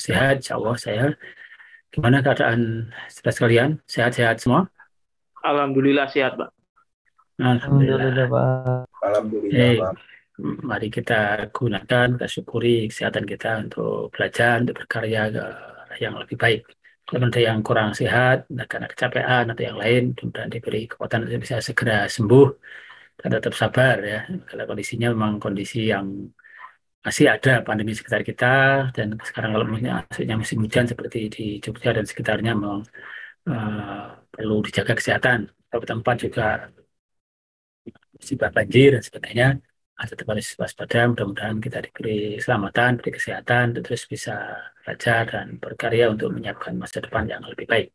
sehat, insya Allah saya. Gimana keadaan saudara sekalian? Sehat-sehat semua? Alhamdulillah sehat, Pak. Alhamdulillah. Alhamdulillah Pak. Alhamdulillah, Eh, Pak. mari kita gunakan, kita syukuri kesehatan kita untuk belajar, untuk berkarya ke arah yang lebih baik. Kalau ada yang kurang sehat, karena kecapean atau yang lain, mudah diberi kekuatan untuk bisa segera sembuh dan tetap sabar ya. Kalau kondisinya memang kondisi yang masih ada pandemi di sekitar kita, dan sekarang kalau maksudnya musim hujan seperti di Jogja dan sekitarnya memang perlu dijaga kesehatan. Beberapa tempat juga musibah banjir dan sebagainya, tetap harus waspada. Mudah-mudahan kita diberi keselamatan, diberi kesehatan, terus bisa belajar dan berkarya untuk menyiapkan masa depan yang lebih baik.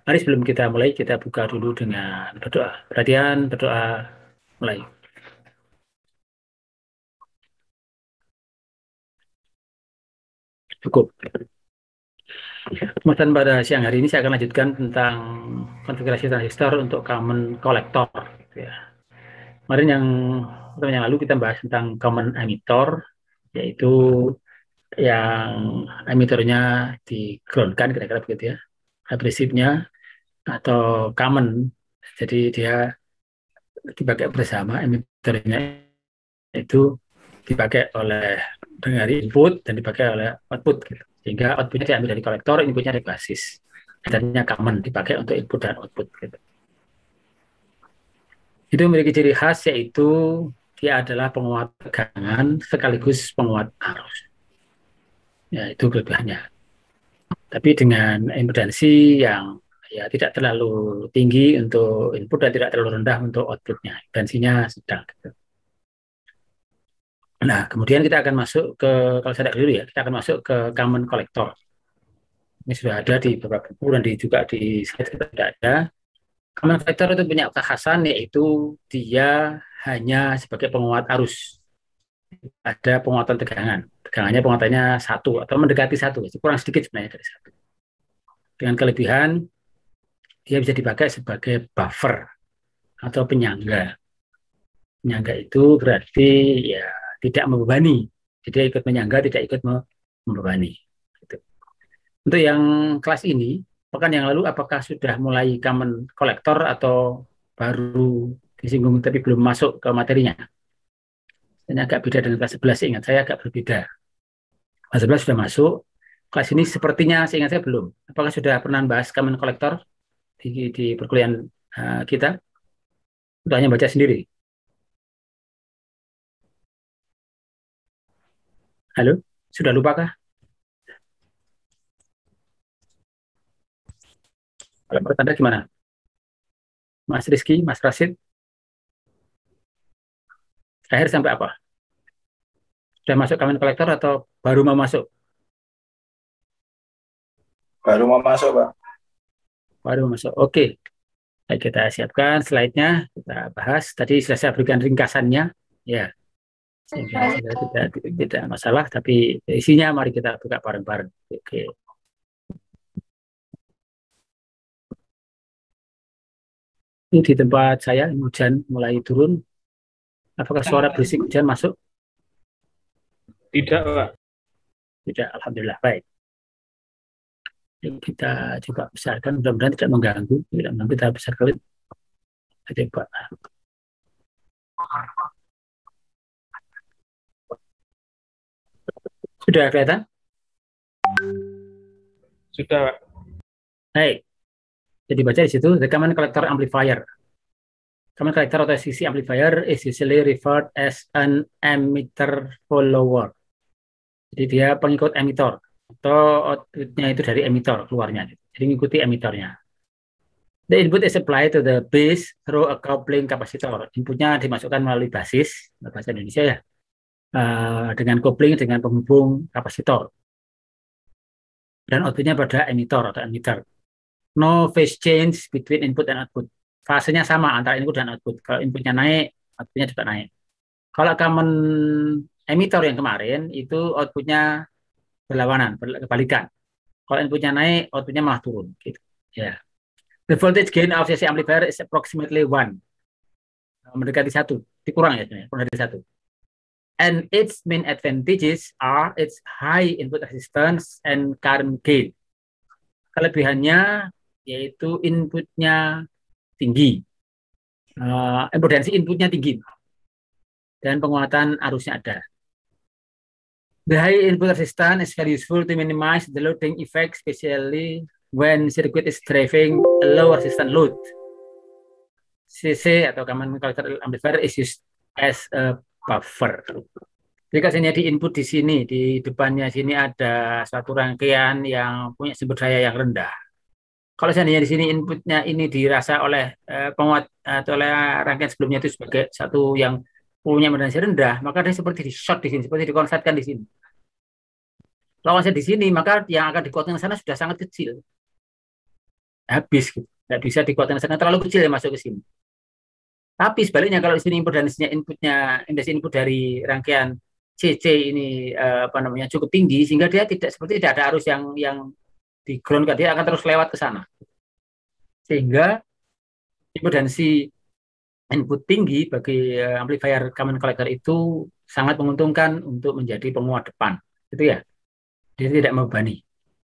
Mari sebelum kita mulai, kita buka dulu dengan berdoa. Perhatian, berdoa, mulai. Cukup. Kemudian pada siang hari ini saya akan lanjutkan tentang konfigurasi transistor untuk common collector. Gitu ya. Kemarin yang lalu kita bahas tentang common emitter, yaitu yang emitornya di-groundkan kira-kira begitu ya, prinsipnya atau common, jadi dia dipakai bersama. Emitornya itu dipakai oleh dari input dan dipakai oleh output gitu. Sehingga outputnya diambil dari kolektor, inputnya dari basis. Adanya common dipakai untuk input dan output gitu. Itu memiliki ciri khas, yaitu dia adalah penguat tegangan sekaligus penguat arus. Ya, itu kelebihannya. Tapi dengan impedansi yang ya tidak terlalu tinggi untuk input dan tidak terlalu rendah untuk outputnya. Impedansinya sedang. Gitu. Nah, kemudian kita akan masuk ke, kalau saya dulu ya, kita akan masuk ke common collector. Ini sudah ada di beberapa buku dan juga di slide kita tidak ada. Common collector itu punya kekhasan, yaitu dia hanya sebagai penguat arus. Ada penguatan tegangan. Tegangannya penguatannya satu atau mendekati satu, kurang sedikit sebenarnya dari satu. Dengan kelebihan dia bisa dipakai sebagai buffer atau penyangga. Penyangga itu berarti ya tidak membebani. Jadi dia ikut menyangga, tidak ikut membebani. Gitu. Untuk yang kelas ini, pekan yang lalu apakah sudah mulai common collector atau baru disinggung tapi belum masuk ke materinya? Ini agak beda dengan kelas 11, ingat saya agak berbeda. Kelas 11 sudah masuk, kelas ini sepertinya seingat saya belum. Apakah sudah pernah bahas common collector di perkuliahan kita? Sudah hanya baca sendiri. Halo, sudah lupakah? Kalau menurut Anda gimana? Mas Rizky, Mas Rasid, terakhir sampai apa? Sudah masuk common collector atau baru mau masuk? Baru mau masuk, Pak. Baru mau masuk. Oke, baik, kita siapkan slide-nya, kita bahas. Tadi sudah saya berikan ringkasannya, ya, sehingga tidak masalah, tapi isinya mari kita buka bareng-bareng. Oke. Ini di tempat saya, hujan mulai turun. Apakah suara berisik hujan masuk? Tidak, Pak. Tidak, alhamdulillah, baik. Yuk kita coba besarkan, mudah-mudahan tidak mengganggu. Tidak mengganggu, kita besarkan. Coba. Sudah kelihatan? Sudah, Pak. Baik. Jadi baca di situ, the common collector amplifier. Common collector atau CC amplifier is usually referred as an emitter follower. Jadi dia pengikut emitter atau outputnya itu dari emitter keluarnya. Jadi mengikuti emitternya. The input is applied to the base through a coupling capacitor. Inputnya dimasukkan melalui basis, bahasa Indonesia ya, dengan coupling dengan penghubung kapasitor. Dan outputnya pada emitter atau emitter. No phase change between input and output. Fasenya sama antara input dan output. Kalau inputnya naik, outputnya juga naik. Kalau common emitter yang kemarin, itu outputnya berlawanan, kebalikan. Kalau inputnya naik, outputnya malah turun. Gitu. Ya. The voltage gain of CC amplifier is approximately 1. Mendekati 1. Dikurang ya, kurang dari 1. And its main advantages are its high input resistance and current gain. Kelebihannya yaitu inputnya tinggi, impedansi inputnya tinggi, dan penguatan arusnya ada. The high input resistance is very useful to minimize the loading effect, especially when circuit is driving a low resistance load. CC atau common collector amplifier is used as a buffer. Jadi kasihnya di input di sini, di depannya sini ada suatu rangkaian yang punya sumber daya yang rendah. Kalau seandainya di sini inputnya ini dirasa oleh penguat atau oleh rangkaian sebelumnya itu sebagai satu yang punya impedansi rendah, maka dia seperti di short di sini, seperti dikonsletkan di sini. Kalau di sini, maka yang akan dikuatkan ke sana sudah sangat kecil. Habis, gitu. Nggak bisa dikuatkan ke sana, terlalu kecil ya masuk ke sini. Tapi sebaliknya kalau di sini impedansinya impedansi input dari rangkaian CC ini cukup tinggi, sehingga dia tidak ada arus yang di ground, dia akan terus lewat ke sana. Sehingga impedansi input tinggi bagi amplifier common collector itu sangat menguntungkan untuk menjadi penguat depan, gitu ya. Dia tidak membebani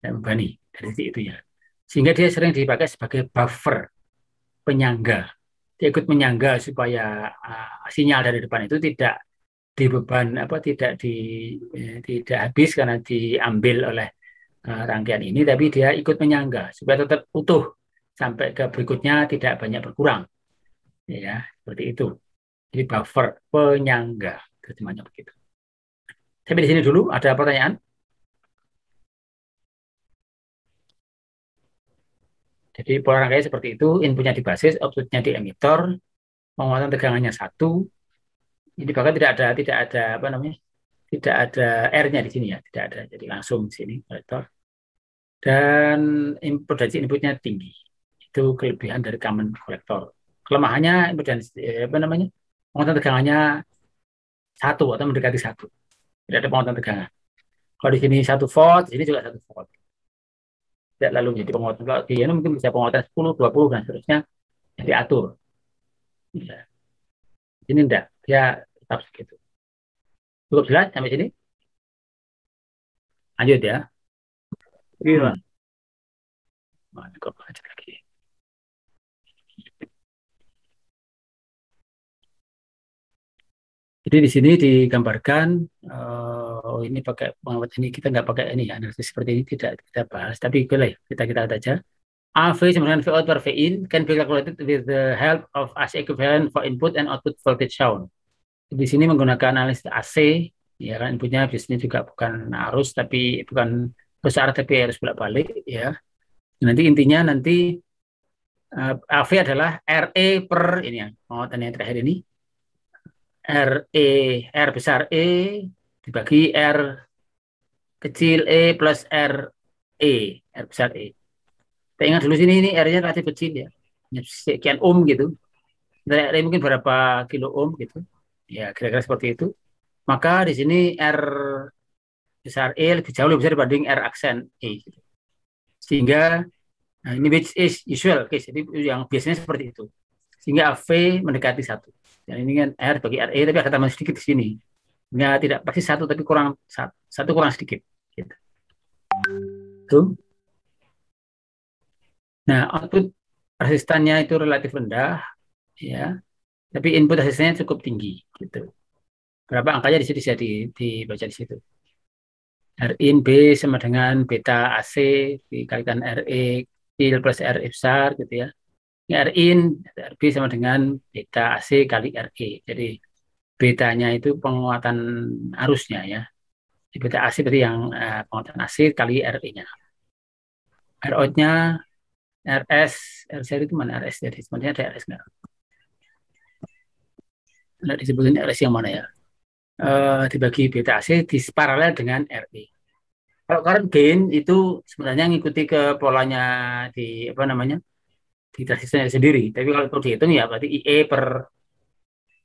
dari itu ya. Sehingga dia sering dipakai sebagai buffer, penyangga. Dia ikut menyangga supaya sinyal dari depan itu tidak dibeban tidak habis karena diambil oleh rangkaian ini, tapi dia ikut menyangga supaya tetap utuh sampai ke berikutnya, tidak banyak berkurang. Ya, seperti itu. Jadi buffer, penyangga, terjemahnya begitu. Sampai di sini dulu, ada pertanyaan? Jadi pola rangkaian seperti itu, inputnya di basis, outputnya di emitor, penguatan tegangannya 1. Ini bahkan tidak ada R-nya di sini ya, tidak ada. Jadi langsung di sini kolektor. Dan impedansi inputnya tinggi. Itu kelebihan dari common kolektor. Kelemahannya impedansi penguatan tegangannya 1 atau mendekati 1. Tidak ada penguatan tegangan. Kalau di sini 1 volt, di sini juga 1 volt. Tidak lalu menjadi penguatan. Kalau di ini mungkin bisa penguatan 10, 20 dan seterusnya diatur. Ya. Ini enggak, dia tetap segitu. Cukup jelas sampai sini? Lanjut ya. Iya. Cukup lanjut lagi. Jadi di sini digambarkan, ini pakai pengamat ini, kita nggak pakai ini ya, analisis seperti ini tidak kita bahas, tapi boleh kita lihat aja. AV sama dengan V out per V in can be calculated with the help of AC equivalent for input and output voltage shown. Di sini menggunakan analisis AC, ya kan, inputnya biasanya juga bukan arus, tapi bukan besar, tapi harus bolak-balik ya. Nanti intinya AV adalah RE per ini ya, penguatan yang terakhir ini. R besar E dibagi R kecil E plus R besar E. Kita ingat dulu sini, ini R-nya relatif kecil ya, sekian ohm gitu. R mungkin berapa kilo ohm gitu. Ya, kira-kira seperti itu. Maka di sini R besar E jauh lebih besar dibanding R aksen E. Gitu. Sehingga ini which is usual case, jadi yang biasanya seperti itu. Sehingga AV mendekati 1. Dan ini kan R bagi RE, tapi ada tambahan sedikit di sini. Nggak tidak pasti 1, tapi kurang 1 kurang sedikit. Gitu. Tuh. Nah, output resistannya itu relatif rendah, ya. Tapi input resistannya cukup tinggi, gitu. Berapa angkanya di sini bisa dibaca di situ. R in B sama dengan beta AC dikalikan RE kecil plus RE besar, gitu ya. R in RB sama dengan beta AC kali RE. Jadi betanya itu penguatan arusnya ya. Beta AC berarti yang penguatan AC kali RE-nya. R out-nya RS, R itu mana RS? Jadi sebenarnya ada RS nggak? Nggak disebutin RS yang mana ya? Dibagi beta AC paralel dengan RE. Kalau current gain itu sebenarnya ngikuti ke polanya di di transistornya sendiri. Tapi kalau itu dihitung ya berarti IE per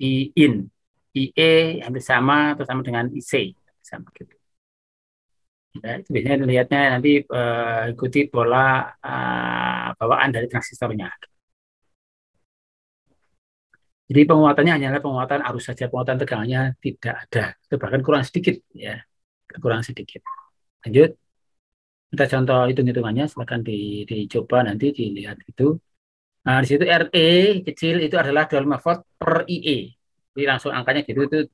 I in. IE hampir sama atau sama dengan IC. Sama gitu. Ya, itu biasanya lihatnya nanti ikuti pola bawaan dari transistornya. Jadi penguatannya hanyalah penguatan arus saja, penguatan tegangannya tidak ada. Itu bahkan kurang sedikit ya, kurang sedikit. Lanjut, kita contoh hitung-hitungannya, silakan dicoba nanti dilihat itu. Nah, di situ RE kecil itu adalah 25 volt per IE. Jadi langsung angkanya gitu itu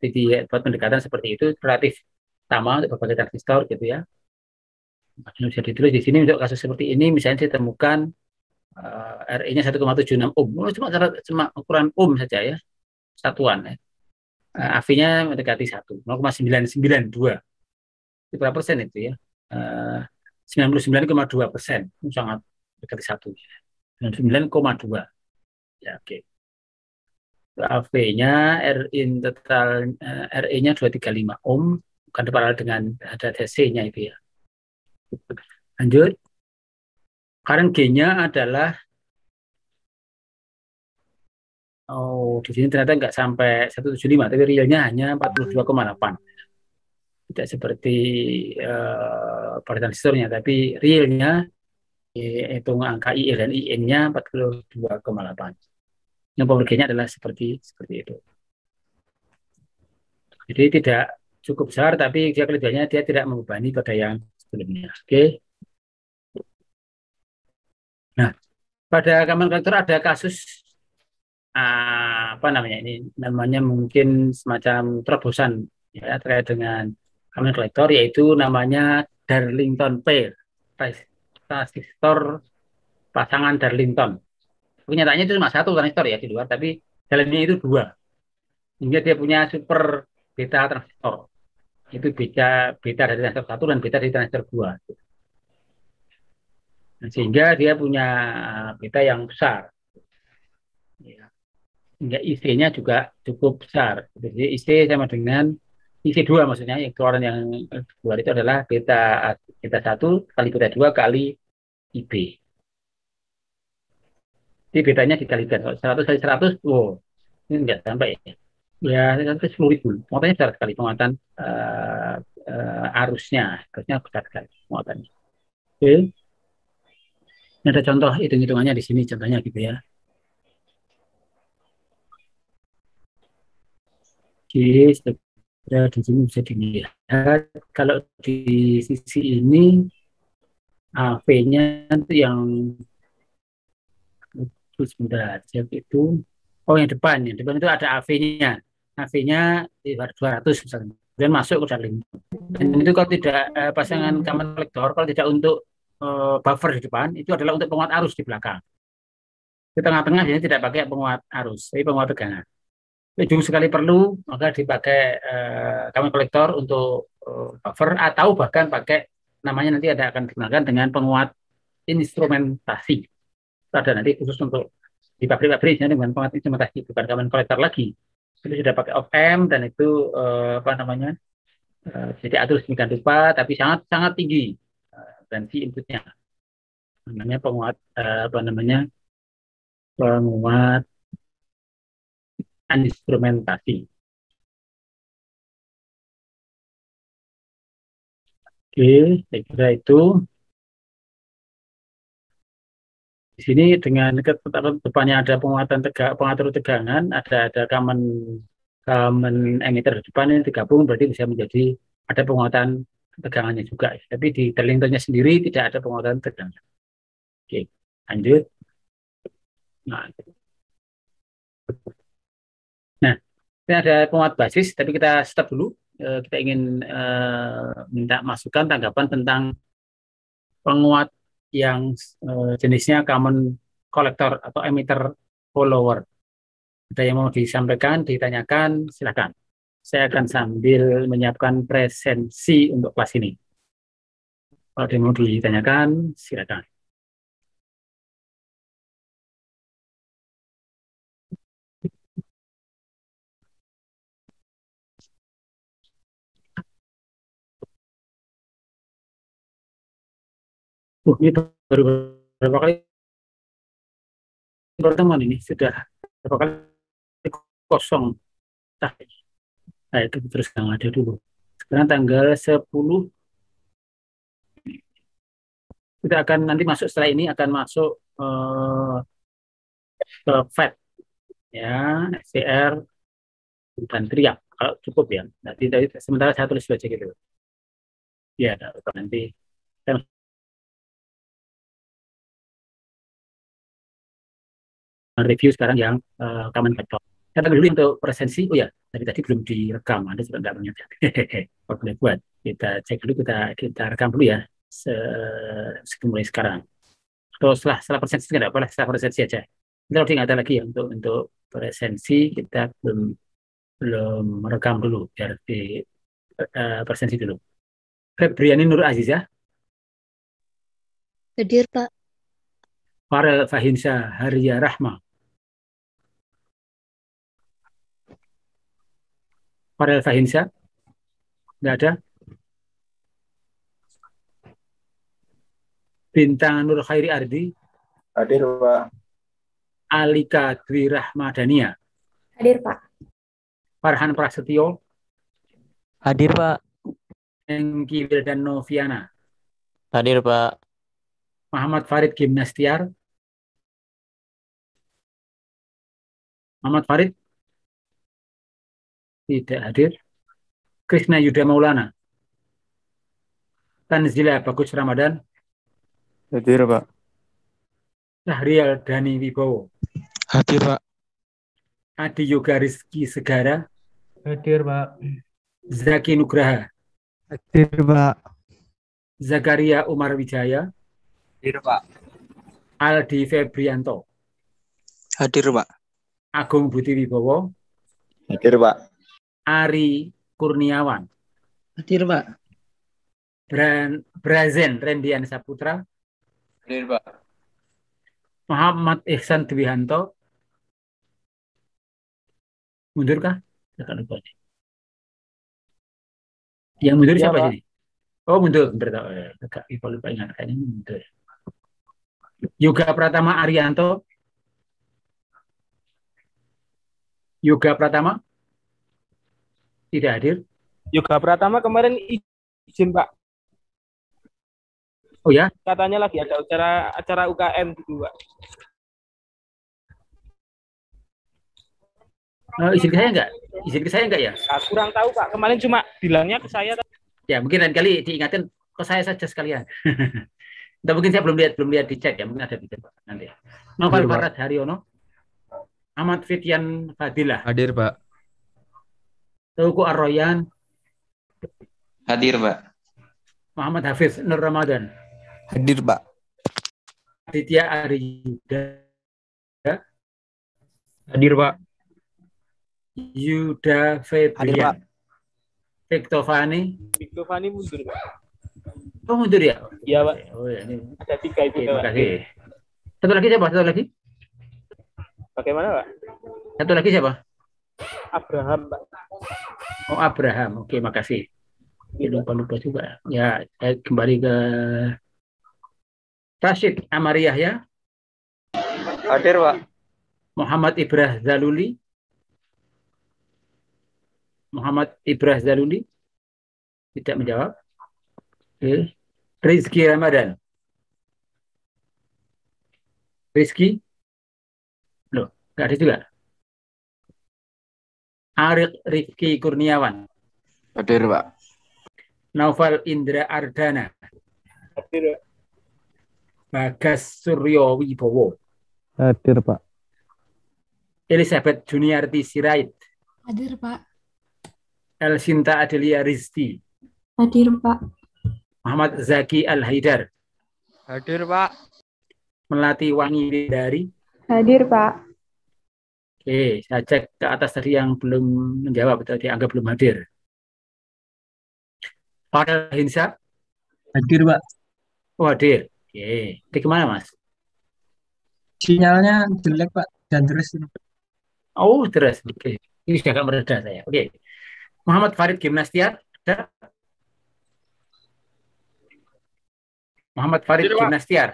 buat pendekatan seperti itu relatif sama untuk berbagai transistor gitu ya. Bisa ditulis di sini untuk kasus seperti ini misalnya ditemukan RE-nya 1,76 ohm. Oh, cuma ukuran ohm saja ya, satuan ya. AV-nya mendekati 1, 0,992. Itu berapa persen itu ya? 99,2%. Sangat mendekati 1. 99,2. Ya, oke. AV-nya RIN total RE-nya 235 ohm, bukan paralel dengan ada DC-nya itu ya. Lanjut. Current G-nya adalah di sini ternyata nggak sampai 175, tapi realnya hanya 42,8. Tidak seperti pada transistornya, tapi realnya hitung angka IE dan IN-nya 42,8. Yang power G-nya adalah seperti itu. Jadi tidak cukup besar, tapi dia kelebihannya dia tidak membebani pada yang sebelumnya. Oke. Nah, pada common collector ada kasus apa namanya ini? Namanya mungkin semacam terobosan ya terkait dengan common collector, yaitu namanya Darlington pair, transistor pasangan Darlington. Kenyataannya itu cuma satu transistor ya di luar, tapi dalamnya itu dua. Hingga dia punya super beta transistor. Itu beta dari transistor satu dan beta dari transistor dua. Nah, sehingga dia punya beta yang besar. Ya. Hingga IC-nya juga cukup besar. Jadi IC sama dengan IC2 maksudnya, yang keluaran yang keluar itu adalah beta beta 1 kali beta 2 kali IB. Jadi betanya dikalikan. Kalau 100 kali 100, wow, ini enggak sampai ya. Ya, itu 10.000. Muatannya besar sekali penguatan arusnya. Arusnya besar sekali penguatannya. Oke. Ini ada contoh hitung-hitungannya di sini, contohnya gitu ya. Oke, di sini bisa dilihat. Kalau di sisi ini, AV-nya itu yang sebentar, itu yang depan itu ada AV-nya. AV-nya di 200 misalnya. Kemudian masuk ke dalam. Dan itu kalau tidak pasangan common collector, kalau tidak untuk buffer di depan, itu adalah untuk penguat arus di belakang. Di tengah-tengah ini tidak pakai penguat arus, tapi penguat tegangan. Ujung sekali perlu, maka dipakai common collector untuk buffer atau bahkan pakai namanya nanti akan digunakan dengan penguat instrumentasi. Ada nanti khusus untuk di pabrik-pabrik dengan penguat instrumentasi, bukan common collector lagi. Itu sudah pakai op amp dan itu apa namanya? Jadi atur sedemikian rupa, tapi sangat sangat tinggi tensi inputnya. Namanya penguat apa namanya? Penguat instrumentasi. Oke, saya kira itu. Di sini dengan depannya ada pengatur tegangan, ada common emitter di depan ini digabung berarti bisa menjadi ada penguatan tegangannya juga. Tapi di terlinternya sendiri tidak ada penguatan tegangan. Oke, lanjut. Nah, ini ada penguat basis, tapi kita stop dulu. Kita ingin minta masukan tanggapan tentang penguat yang jenisnya common collector atau emitter follower. Ada yang mau disampaikan, ditanyakan, silakan. Saya akan sambil menyiapkan presensi untuk kelas ini. Kalau ada yang mau ditanyakan, silakan. Ini baru berapa kali pertemuan ini? Sudah berapa kali kosong. Nah, itu terus yang ada dulu. Sekarang tanggal 10, kita akan nanti masuk setelah ini akan masuk ke FET. ya, STR dan teriak kalau cukup ya. Nanti sementara saya tulis saja gitu. Ya, nanti saya review sekarang yang common factor. Kita dulu untuk presensi. Oh ya, tadi belum direkam. Anda juga nggak punya. Kalau boleh buat, kita cek dulu, kita rekam dulu ya. Mulai sekarang. Atau setelah presensi nggak boleh, setelah presensi aja. Kita udah nggak ada lagi ya untuk presensi, kita belum merekam dulu biar di presensi dulu. Febriani Nur Aziza, Hadir, Pak. Farel Fahinsa Haria Rahma, Farel Fahinsa, nggak ada. Bintang Nur Khairi Ardi, Hadir, Pak. Alika Dwi Rahmadania, Hadir, Pak. Farhan Prasetyo, Hadir, Pak. Engki Wildan Noviana, Hadir, Pak. Muhammad Farid Gimnastiar, Muhammad Farid tidak hadir. Krishna Yuda Maulana, Tanzila Bagus Ramadan, Hadir, Pak. Sahrial Dani Wibowo, Hadir, Pak. Adi Yoga Rizky Segara, Hadir, Pak. Zaki Nugraha, Hadir, Pak. Zakaria Umar Wijaya, Hadir, Pak. Aldi Febrianto, Hadir, Pak. Agung Budi Wibowo, Hadir, Pak. Ari Kurniawan, Hadir, Pak. Brazen Rendian Saputra, Hadir, Pak. Muhammad Ihsan Dwihanto, mundur kah? Jangan lupa. Yang mundur Ya, siapa Pak. sini? Oh, mundur. Agak lupa ingat kayaknya mundur. Yoga Pratama Arianto, Yoga Pratama tidak hadir. Yoga Pratama kemarin izin, Pak. Oh ya, Katanya lagi ada acara UKM gitu, Pak. izin ke saya enggak? Izin ke saya enggak ya? Nah, kurang tahu, Pak. Kemarin cuma bilangnya ke saya. Ya, mungkin lain kali diingatin ke saya saja sekalian. Entah, mungkin saya belum lihat di chat ya, mungkin ada di chat Pak, nanti. Novel Farad Haryono, Ahmad Fitian Fadilah, Hadir, Pak. Teuku Arroyan, Hadir, Pak. Muhammad Hafiz Nur Ramadan, Hadir, Pak. Aditya Ariyuda, Hadir, Pak. Yuda Hadir, Pak. Febrian, Victor Fani. Victor Fani mundur, Pak. Oh, mundur ya? Iya, Pak. Oh ya, ini. Ada 3 itu, Oke, Pak. terima kasih. Satu lagi siapa? Satu lagi? Bagaimana, Pak? Satu lagi siapa? Abraham, Pak. Oh, Abraham. Oke, makasih. Lupa juga. Ya, saya kembali ke Rashid Amariyah ya. Hadir, Pak. Muhammad Ibrah Zaluli. Muhammad Ibrah Zaluli tidak menjawab. Oke. Rizky Ramadan. Rizky? Loh, nggak ada juga. Arik Rifki Kurniawan. Hadir, Pak. Naufal Indra Ardana. Hadir, Pak. Bagas Suryo Wibowo. Hadir, Pak. Elizabeth Juniarti Sirait. Hadir, Pak. Elsinta Adelia Rizki. Hadir, Pak. Muhammad Zaki Al-Haidar. Hadir, Pak. Melati Wangi dari. Hadir, Pak. Oke, saya cek ke atas tadi yang belum menjawab atau dianggap belum hadir. Farel Hinsa. Hadir, Pak. Oh, hadir. Oke, di kemana Mas? Sinyalnya jelek, Pak. Dan terus. Oh, terus. Oke, ini sudah agak mereda saya. Oke, Muhammad Farid Gimnastiar. Ada? Muhammad Farid Hadir, Pak. Gimnastiar.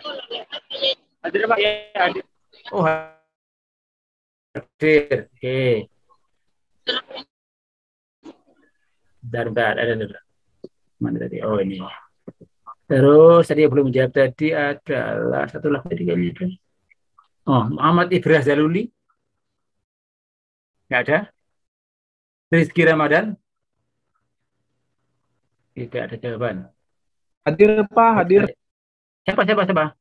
Hadir, Pak. Ya, hadir. Oh, hadir. Oke. Bentar. Ada. Mana tadi? Oh, ini. Terus tadi yang belum menjawab tadi adalah satu lagi tadi kayaknya. Oh, Muhammad Ibrah Zaluli. Nggak ada. Rizky Ramadan? Tidak ada jawaban. Hadir Pak, hadir. Siapa, siapa, siapa?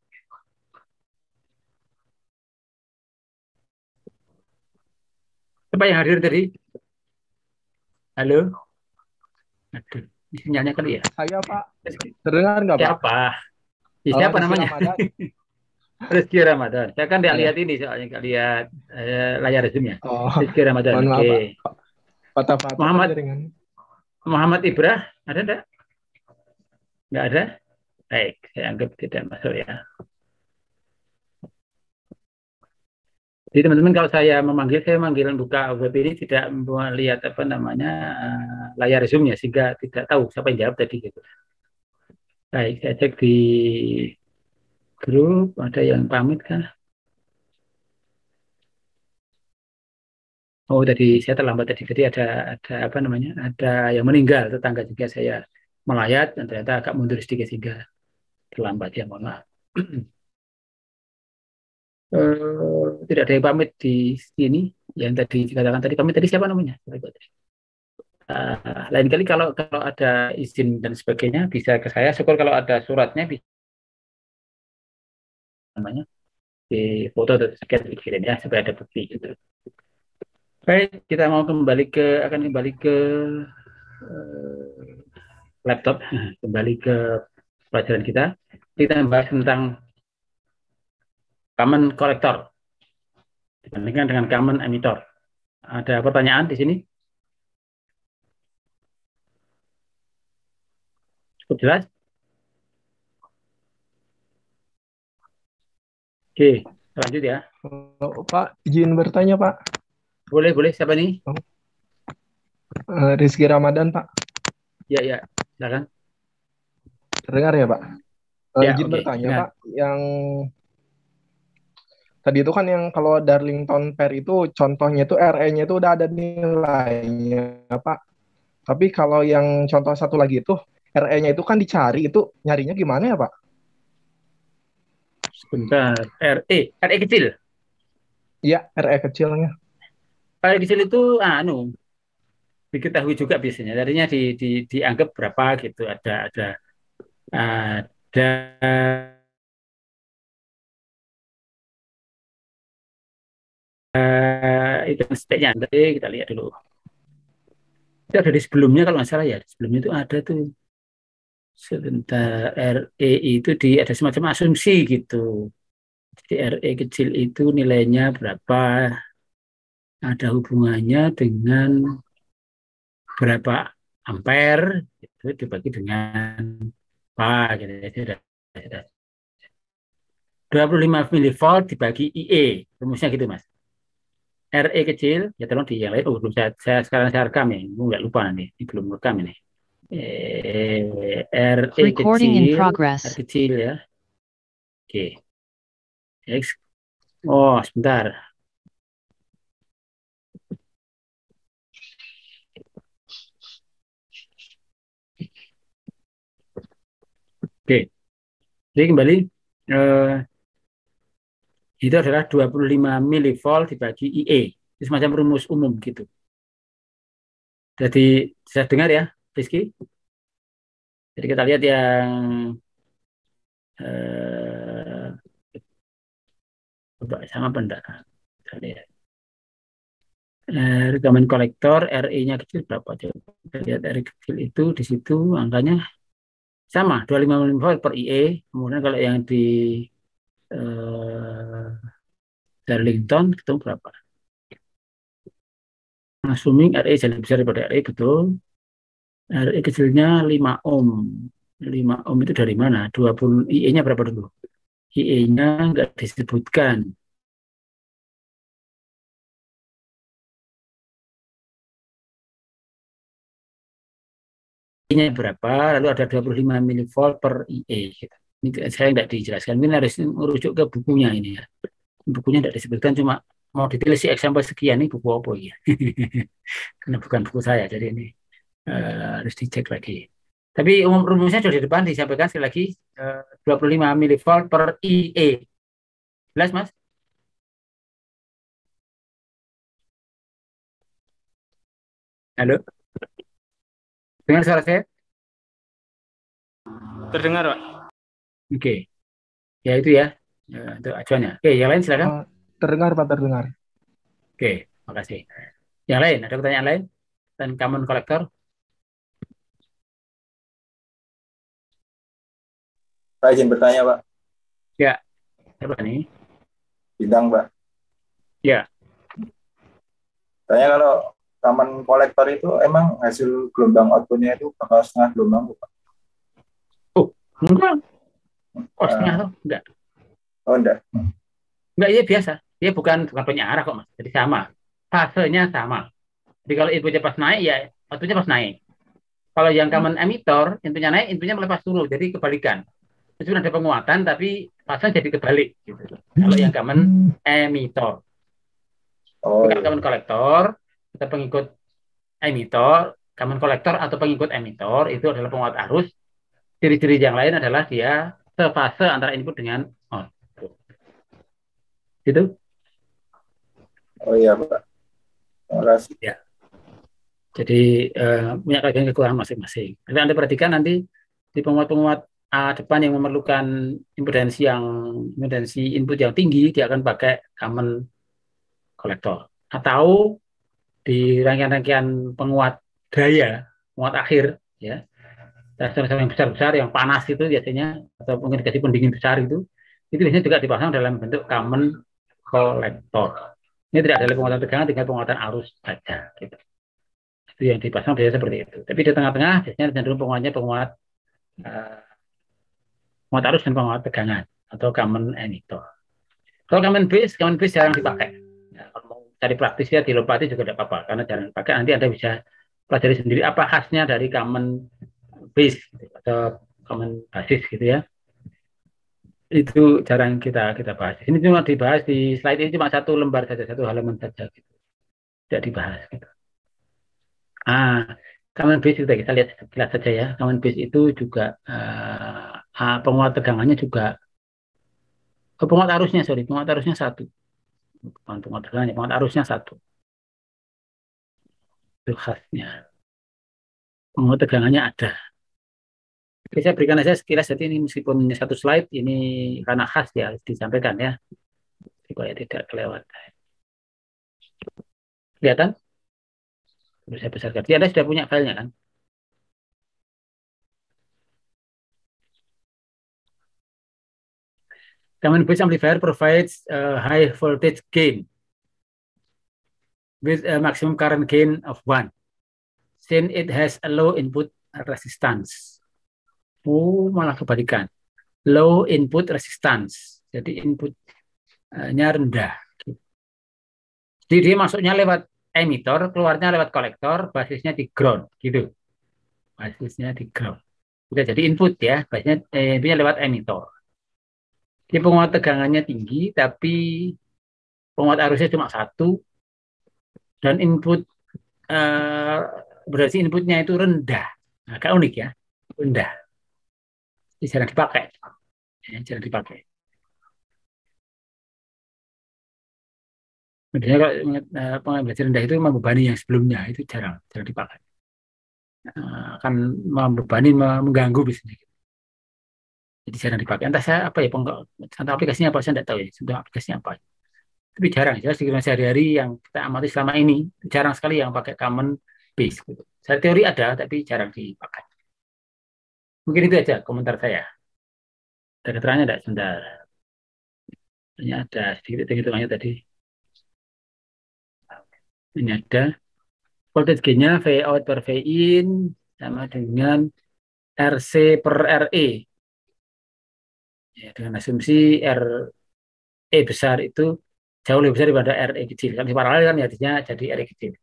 Siapa yang hadir tadi? Halo? Aduh, ini sinyalnya kali ya? Saya Pak. Terdengar nggak Pak? Siapa? Ya, Oh, siapa Rizky namanya? Ramadan. Rizky Ramadan. Saya kan nggak Iya. lihat ini, soalnya nggak lihat layar Zoom-nya. Oh, Rizky Ramadan. mohon maaf Oke. Pak. Patah-patah Muhammad jaringan. Muhammad Ibrah, ada enggak? Nggak ada? Baik, saya anggap tidak masuk ya. Jadi teman-teman, kalau saya manggil buka web ini tidak melihat apa namanya layar Zoom-nya, sehingga tidak tahu siapa yang jawab tadi gitu. Baik, saya cek di grup, ada yang pamit kah? Oh, tadi saya terlambat tadi. Jadi ada apa namanya? Ada yang meninggal tetangga juga saya melayat dan ternyata agak mundur sedikit sehingga terlambat ya, mohon maaf. Tidak ada yang pamit di sini. Yang tadi dikatakan tadi pamit tadi siapa namanya? Lain kali kalau ada izin dan sebagainya bisa ke saya. Syukur kalau ada suratnya bisa namanya di foto atau scan dikirim ya supaya ada bukti gitu. Baik, kita akan kembali ke laptop, kembali ke pelajaran kita. Kita membahas tentang common collector dibandingkan dengan common emitter. Ada pertanyaan di sini? Cukup jelas? Oke, lanjut ya. Oh, Pak, izin bertanya Pak. Boleh, siapa nih? Rizky Ramadan Pak. Ya, silakan. Terdengar ya Pak? Ya, izin oke, bertanya silakan. Pak, yang tadi itu kan yang kalau Darlington Pair itu contohnya itu RE-nya itu udah ada nilainya Pak. Tapi kalau yang contoh satu lagi itu RE-nya itu kan dicari, itu nyarinya gimana ya Pak? Sebentar, RE kecil. Iya, RE kecilnya. RE kecil itu diketahui juga biasanya. Tadinya dianggap berapa gitu. Ada itu speknya. Nanti kita lihat dulu. Itu ada di sebelumnya kalau nggak salah ya. Di sebelumnya itu ada tuh. Sebentar, RE itu ada semacam asumsi gitu. Jadi RE kecil itu nilainya berapa, ada hubungannya dengan berapa ampere, itu dibagi dengan apa gitu. Jadi ada 25 milivolt dibagi IE, rumusnya gitu Mas. RE kecil, ya tolong di yang lain. Oh, belum sekarang saya rekam ya, nggak lupa nanti, ini belum rekam ini. RE Recording in kecil, progress. R kecil ya. Oke. X. Oh, sebentar. Oke. Jadi kembali, itu adalah 25 milivolt dibagi IE. Itu semacam rumus umum gitu. Jadi saya dengar ya, Rizky. Jadi kita lihat yang sama apa enggak? Kita lihat. Rekaman kolektor RE-nya kecil berapa? Kita lihat RE kecil itu di situ angkanya sama 25 milivolt per IE. Kemudian kalau yang di Darlington ketemu berapa? Assuming RE jadi besar daripada RE, betul. RE kecilnya 5 ohm. 5 ohm itu dari mana? 20 IE-nya berapa dulu? IE-nya nggak disebutkan. IE-nya berapa? Lalu ada 25 milivolt per IE. Gitu. Ini saya nggak dijelaskan. Ini harus merujuk ke bukunya ini ya. Bukunya tidak disebutkan, cuma mau ditulis si example sekian ini buku apa ya? Karena bukan buku saya, jadi ini harus dicek lagi. Tapi umum rumusnya sudah di depan disampaikan sekali lagi 25 milivolt per IE. Jelas, Mas? Halo, dengar suara saya? Terdengar, Pak. Oke, ya itu ya, untuk acuannya. Oke, yang lain silakan. Terdengar Pak, terdengar. Oke, makasih. Yang lain, ada pertanyaan lain? Dan common collector? Pak izin bertanya, Pak. Ya, apa nih? Bintang, Pak. Ya, Tanya kalau common kolektor itu emang hasil gelombang output-nya itu bakal setengah gelombang, Pak? oh, enggak, oh, setengah Eh, tuh, enggak. oh, enggak. Enggak, iya biasa. Dia bukan punya arah kok, Mas. Jadi sama. Fasenya sama. Jadi kalau inputnya pas naik, ya outputnya pas naik. Kalau yang common emitter, inputnya naik, inputnya melepas turun. Jadi kebalikan. Meskipun ada penguatan, tapi fasenya jadi kebalik. Gitu. Kalau yang common emitter. Oh, Kalau iya. common collector, kita pengikut emitter, common collector atau pengikut emitter, itu adalah penguat arus. Ciri-ciri yang lain adalah dia sefase antara input dengan output. Gitu? Oh iya, Pak. Terima kasih. Ya. Jadi punya kelebihan kekurangan masing-masing. Jadi Anda perhatikan nanti di penguat-penguat depan yang memerlukan impedansi input yang tinggi, dia akan pakai common collector. Atau di rangkaian-rangkaian penguat daya, penguat akhir, ya, transformer yang besar-besar, yang panas itu biasanya, atau mungkin dikasih pendingin besar itu biasanya juga dipasang dalam bentuk common collector. Ini tidak ada penguatan tegangan, tinggal penguatan arus saja. Gitu. Itu yang dipasang biasanya seperti itu. Tapi di tengah-tengah biasanya cenderung penguatnya penguat penguat arus dan penguat tegangan atau common emitter. Kalau common base jarang dipakai. Ya, kalau mau cari praktis ya dilompati juga tidak apa-apa karena jarang dipakai. Nanti Anda bisa pelajari sendiri apa khasnya dari common base gitu, atau common basis gitu ya. Itu jarang kita bahas. Ini cuma dibahas di slide ini cuma satu lembar saja, satu halaman saja gitu. Tidak dibahas gitu. Common base itu kita lihat saja ya. Common base itu juga penguat tegangannya juga penguat arusnya, penguat arusnya satu. Bukan penguat tegangannya, penguat arusnya satu. Itu khasnya. Penguat tegangannya ada. Oke, saya berikan aja sekilas, jadi ini meskipun satu slide, ini karena khas ya, harus disampaikan ya. Supaya tidak kelewat. Kelihatan? Terus saya besarkan. Jadi Anda sudah punya filenya kan? Common base amplifier provides high voltage gain with a maximum current gain of 1. Since it has a low input resistance. Oh, malah kebalikan. Low input resistance. Jadi inputnya rendah. Jadi dia masuknya lewat emitter, keluarnya lewat kolektor, basisnya di ground. Gitu. Basisnya di ground. Udah jadi input ya, basisnya inputnya lewat emitter. Jadi penguat tegangannya tinggi, tapi penguat arusnya cuma satu, dan input berarti inputnya itu rendah. Agak unik ya, rendah. Jadi jarang dipakai. Ya, jarang dipakai. Biasanya kalau pengambilan rendah itu membebani yang sebelumnya, itu jarang dipakai. Akan membebani, mengganggu bisnis. Jadi jarang dipakai. Entah saya apa ya, entah aplikasinya apa, saya tidak tahu ya, sudah aplikasinya apa. Tapi jarang ya, sehari-hari yang kita amati selama ini, jarang sekali yang pakai common base. Gitu. Saya teori ada, tapi jarang dipakai. Mungkin itu aja komentar saya. Ada keterangannya tidak? Sebentar. Ini ada sedikit hitungannya tadi. Ini ada. Voltage gain-nya V out per V in sama dengan RC per RE. Ya, dengan asumsi RE besar itu jauh lebih besar daripada RE kecil. Kalau di paralel kan jadinya jadi RE kecil.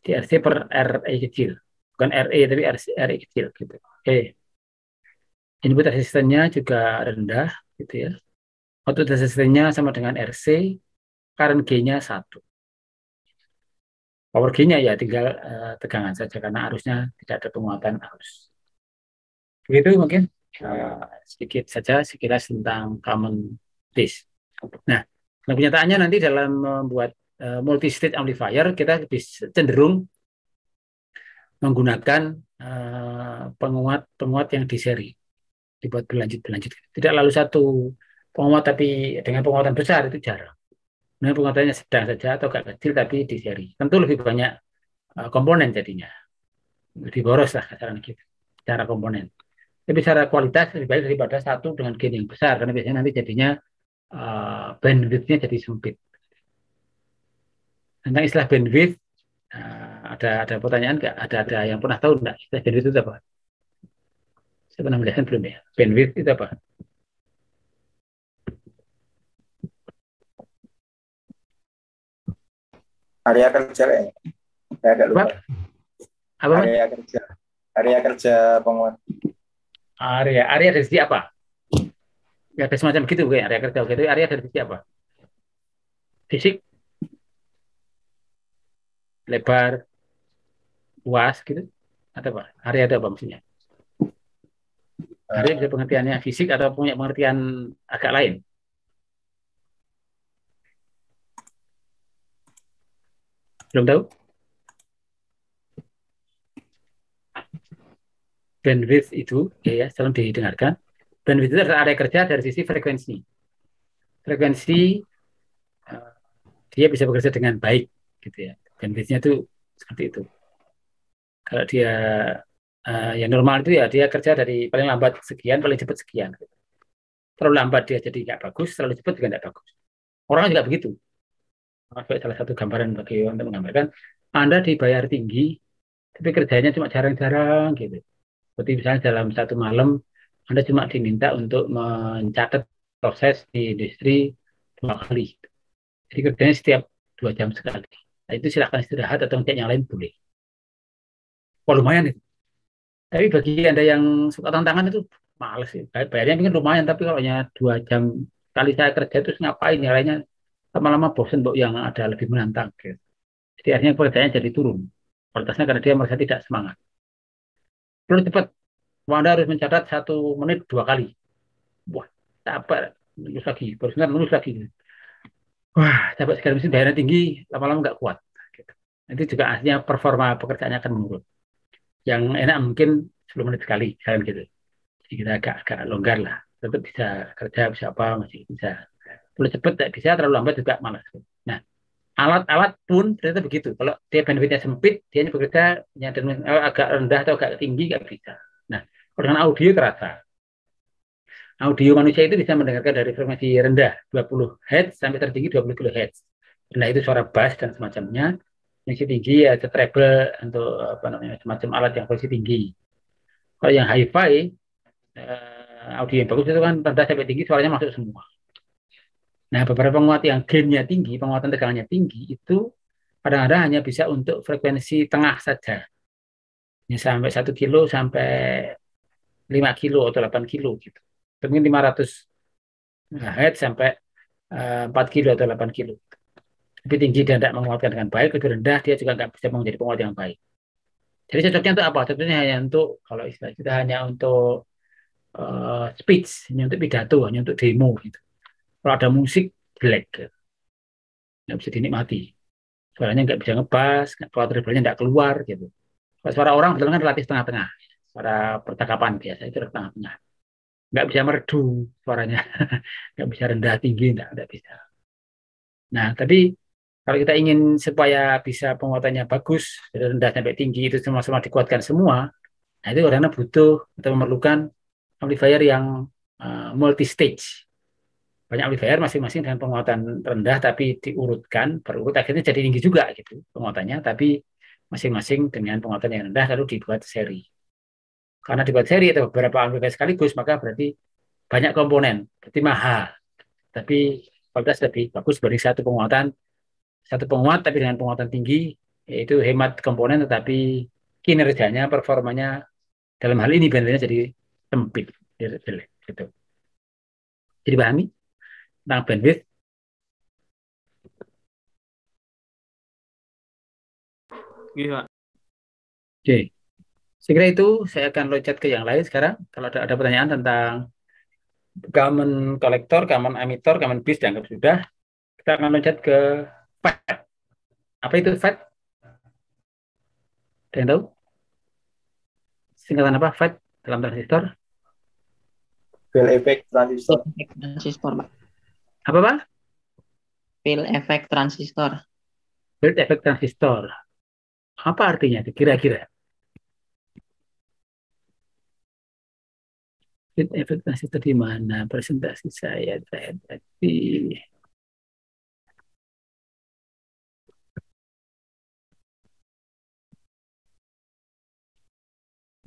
Jadi RC per RE kecil. Bukan RE tapi RE kecil. Gitu. Oke. Input resistannya juga rendah. Gitu ya. Output resistannya sama dengan RC. Current gain-nya 1. Power gain-nya ya tinggal tegangan saja karena arusnya tidak ada penguatan arus. Begitu mungkin sedikit saja sekilas tentang common base. Nah, kenyataannya nanti dalam membuat multi-stage amplifier kita cenderung menggunakan penguat yang di seri, dibuat berlanjut. Tidak lalu satu penguat tapi dengan penguatan besar itu jarang. Nah, penguatannya sedang saja atau agak kecil tapi di seri. Tentu lebih banyak komponen jadinya. Lebih boros lah kasaran gitu. Secara komponen. Tapi secara kualitas lebih baik daripada satu dengan gain yang besar. Karena biasanya nanti jadinya bandwidth-nya jadi sempit. Tentang istilah bandwidth, ada pertanyaan nggak? Ada yang pernah tahu nggak? Istilah bandwidth itu apa? Saya pernah menjelaskan belum ya? Bandwidth itu apa? Area kerja kayaknya. Saya agak lupa. Apa? Area kerja penguat. Area dari sisi apa? Ya, ada semacam gitu kayak area kerja gitu. Area dari sisi apa? Fisik, lebar, luas gitu. Atau apa? Area ada apa maksudnya? Area bisa pengertiannya fisik atau punya pengertian agak lain? Belum tahu? Bandwidth itu, ya, selalu didengarkan. Bandwidth itu adalah area kerja dari sisi frekuensi. Frekuensi dia bisa bekerja dengan baik, gitu ya. Bandwidth-nya itu seperti itu. Kalau dia yang normal itu ya dia kerja dari paling lambat sekian, paling cepat sekian. Terlalu lambat dia jadi nggak bagus, terlalu cepat juga nggak bagus. Orang juga begitu. Salah satu gambaran bagi untuk menggambarkan, Anda dibayar tinggi, tapi kerjanya cuma jarang-jarang gitu. Seperti misalnya dalam satu malam, Anda cuma diminta untuk mencatat proses di industri 2 kali. Jadi kerjanya setiap 2 jam sekali. Nah, itu silakan istirahat atau cek yang lain boleh. Wah, lumayan itu. Tapi bagi Anda yang suka tantangan itu males sih. Bayarnya mungkin lumayan, tapi kalau hanya 2 jam kali saya kerja itu ngapain ya lainnya lama-lama bosen untuk yang ada lebih menantang. Gitu. Jadi akhirnya pekerjaannya jadi turun. Kualitasnya karena dia merasa tidak semangat. Perlu cepat. Anda harus mencatat 1 menit 2 kali. Wah, capek. Nulis lagi. Baru nulis lagi. Wah, capek sekali. Mesti bayarnya tinggi, lama-lama nggak kuat. Gitu. Itu juga artinya performa pekerjaannya akan menurun. Yang enak mungkin 10 menit sekali, jalan gitu. Jadi kita agak longgar lah. Tetap bisa kerja, bisa apa, masih bisa. Terlalu cepat tidak bisa, terlalu lambat juga malas. Nah, alat-alat pun ternyata begitu. Kalau dia bandwidth-nya sempit, dia bekerja agak rendah atau agak tinggi, nggak bisa. Nah, kalau dengan audio terasa. Audio manusia itu bisa mendengarkan dari frekuensi rendah 20 Hz sampai tertinggi 20 kHz. Rendah itu suara bass dan semacamnya. Frekuensi tinggi ya treble untuk apa namanya semacam alat yang frekuensi tinggi. Kalau yang hi-fi audio yang bagus itu kan rendah sampai tinggi suaranya masuk semua. Nah, beberapa penguat yang gain-nya tinggi, penguatan tegangannya tinggi itu kadang-kadang hanya bisa untuk frekuensi tengah saja. Ya, sampai 1 kilo sampai 5 kilo atau 8 kilo gitu. Mungkin 500 Hz sampai 4 kilo atau 8 kilo. Lebih tinggi dia tidak menguatkan dengan baik, lebih rendah dia juga nggak bisa menjadi penguat yang baik. Jadi cocoknya untuk apa? Cocoknya hanya untuk, kalau istilah kita hanya untuk speech, hanya untuk pidato, hanya untuk demo gitu. Kalau ada musik, jelek. Gitu. Nggak bisa dinikmati. Suaranya nggak bisa ngebas, kalau treble-nya nggak keluar gitu. Kalau suara orang betul kan relatif tengah-tengah. Suara percakapan biasa itu tengah-tengah. Nggak bisa merdu suaranya. Nggak bisa rendah, tinggi, nggak bisa. Nah, tapi kalau kita ingin supaya bisa penguatannya bagus, dari rendah sampai tinggi itu semua dikuatkan semua, nah itu karena butuh atau memerlukan amplifier yang multi stage. Banyak amplifier masing-masing dengan penguatan rendah tapi diurutkan, berurut akhirnya jadi tinggi juga gitu penguatannya, tapi masing-masing dengan penguatan yang rendah lalu dibuat seri. Karena dibuat seri atau beberapa amplifier sekaligus, maka berarti banyak komponen, berarti mahal. Tapi kualitas lebih bagus dari satu penguat tapi dengan penguatan tinggi, yaitu hemat komponen tetapi kinerjanya, performanya dalam hal ini bandwidthnya jadi sempit, jelek gitu. Jadi pahami tentang bandwidth. Iya. Oke, saya kira itu. Saya akan loncat ke yang lain sekarang. Kalau ada pertanyaan tentang common collector, common emitter, common base dianggap sudah. Kita akan loncat ke FET. Apa itu FET? Ada yang tahu? Singkatan apa? FET dalam transistor? Field effect transistor. Efek transistor, Pak. Apa, Pak? Field efek transistor. Field effect transistor. Apa artinya itu kira-kira? Field effect transistor di mana? Presentasi saya tadi.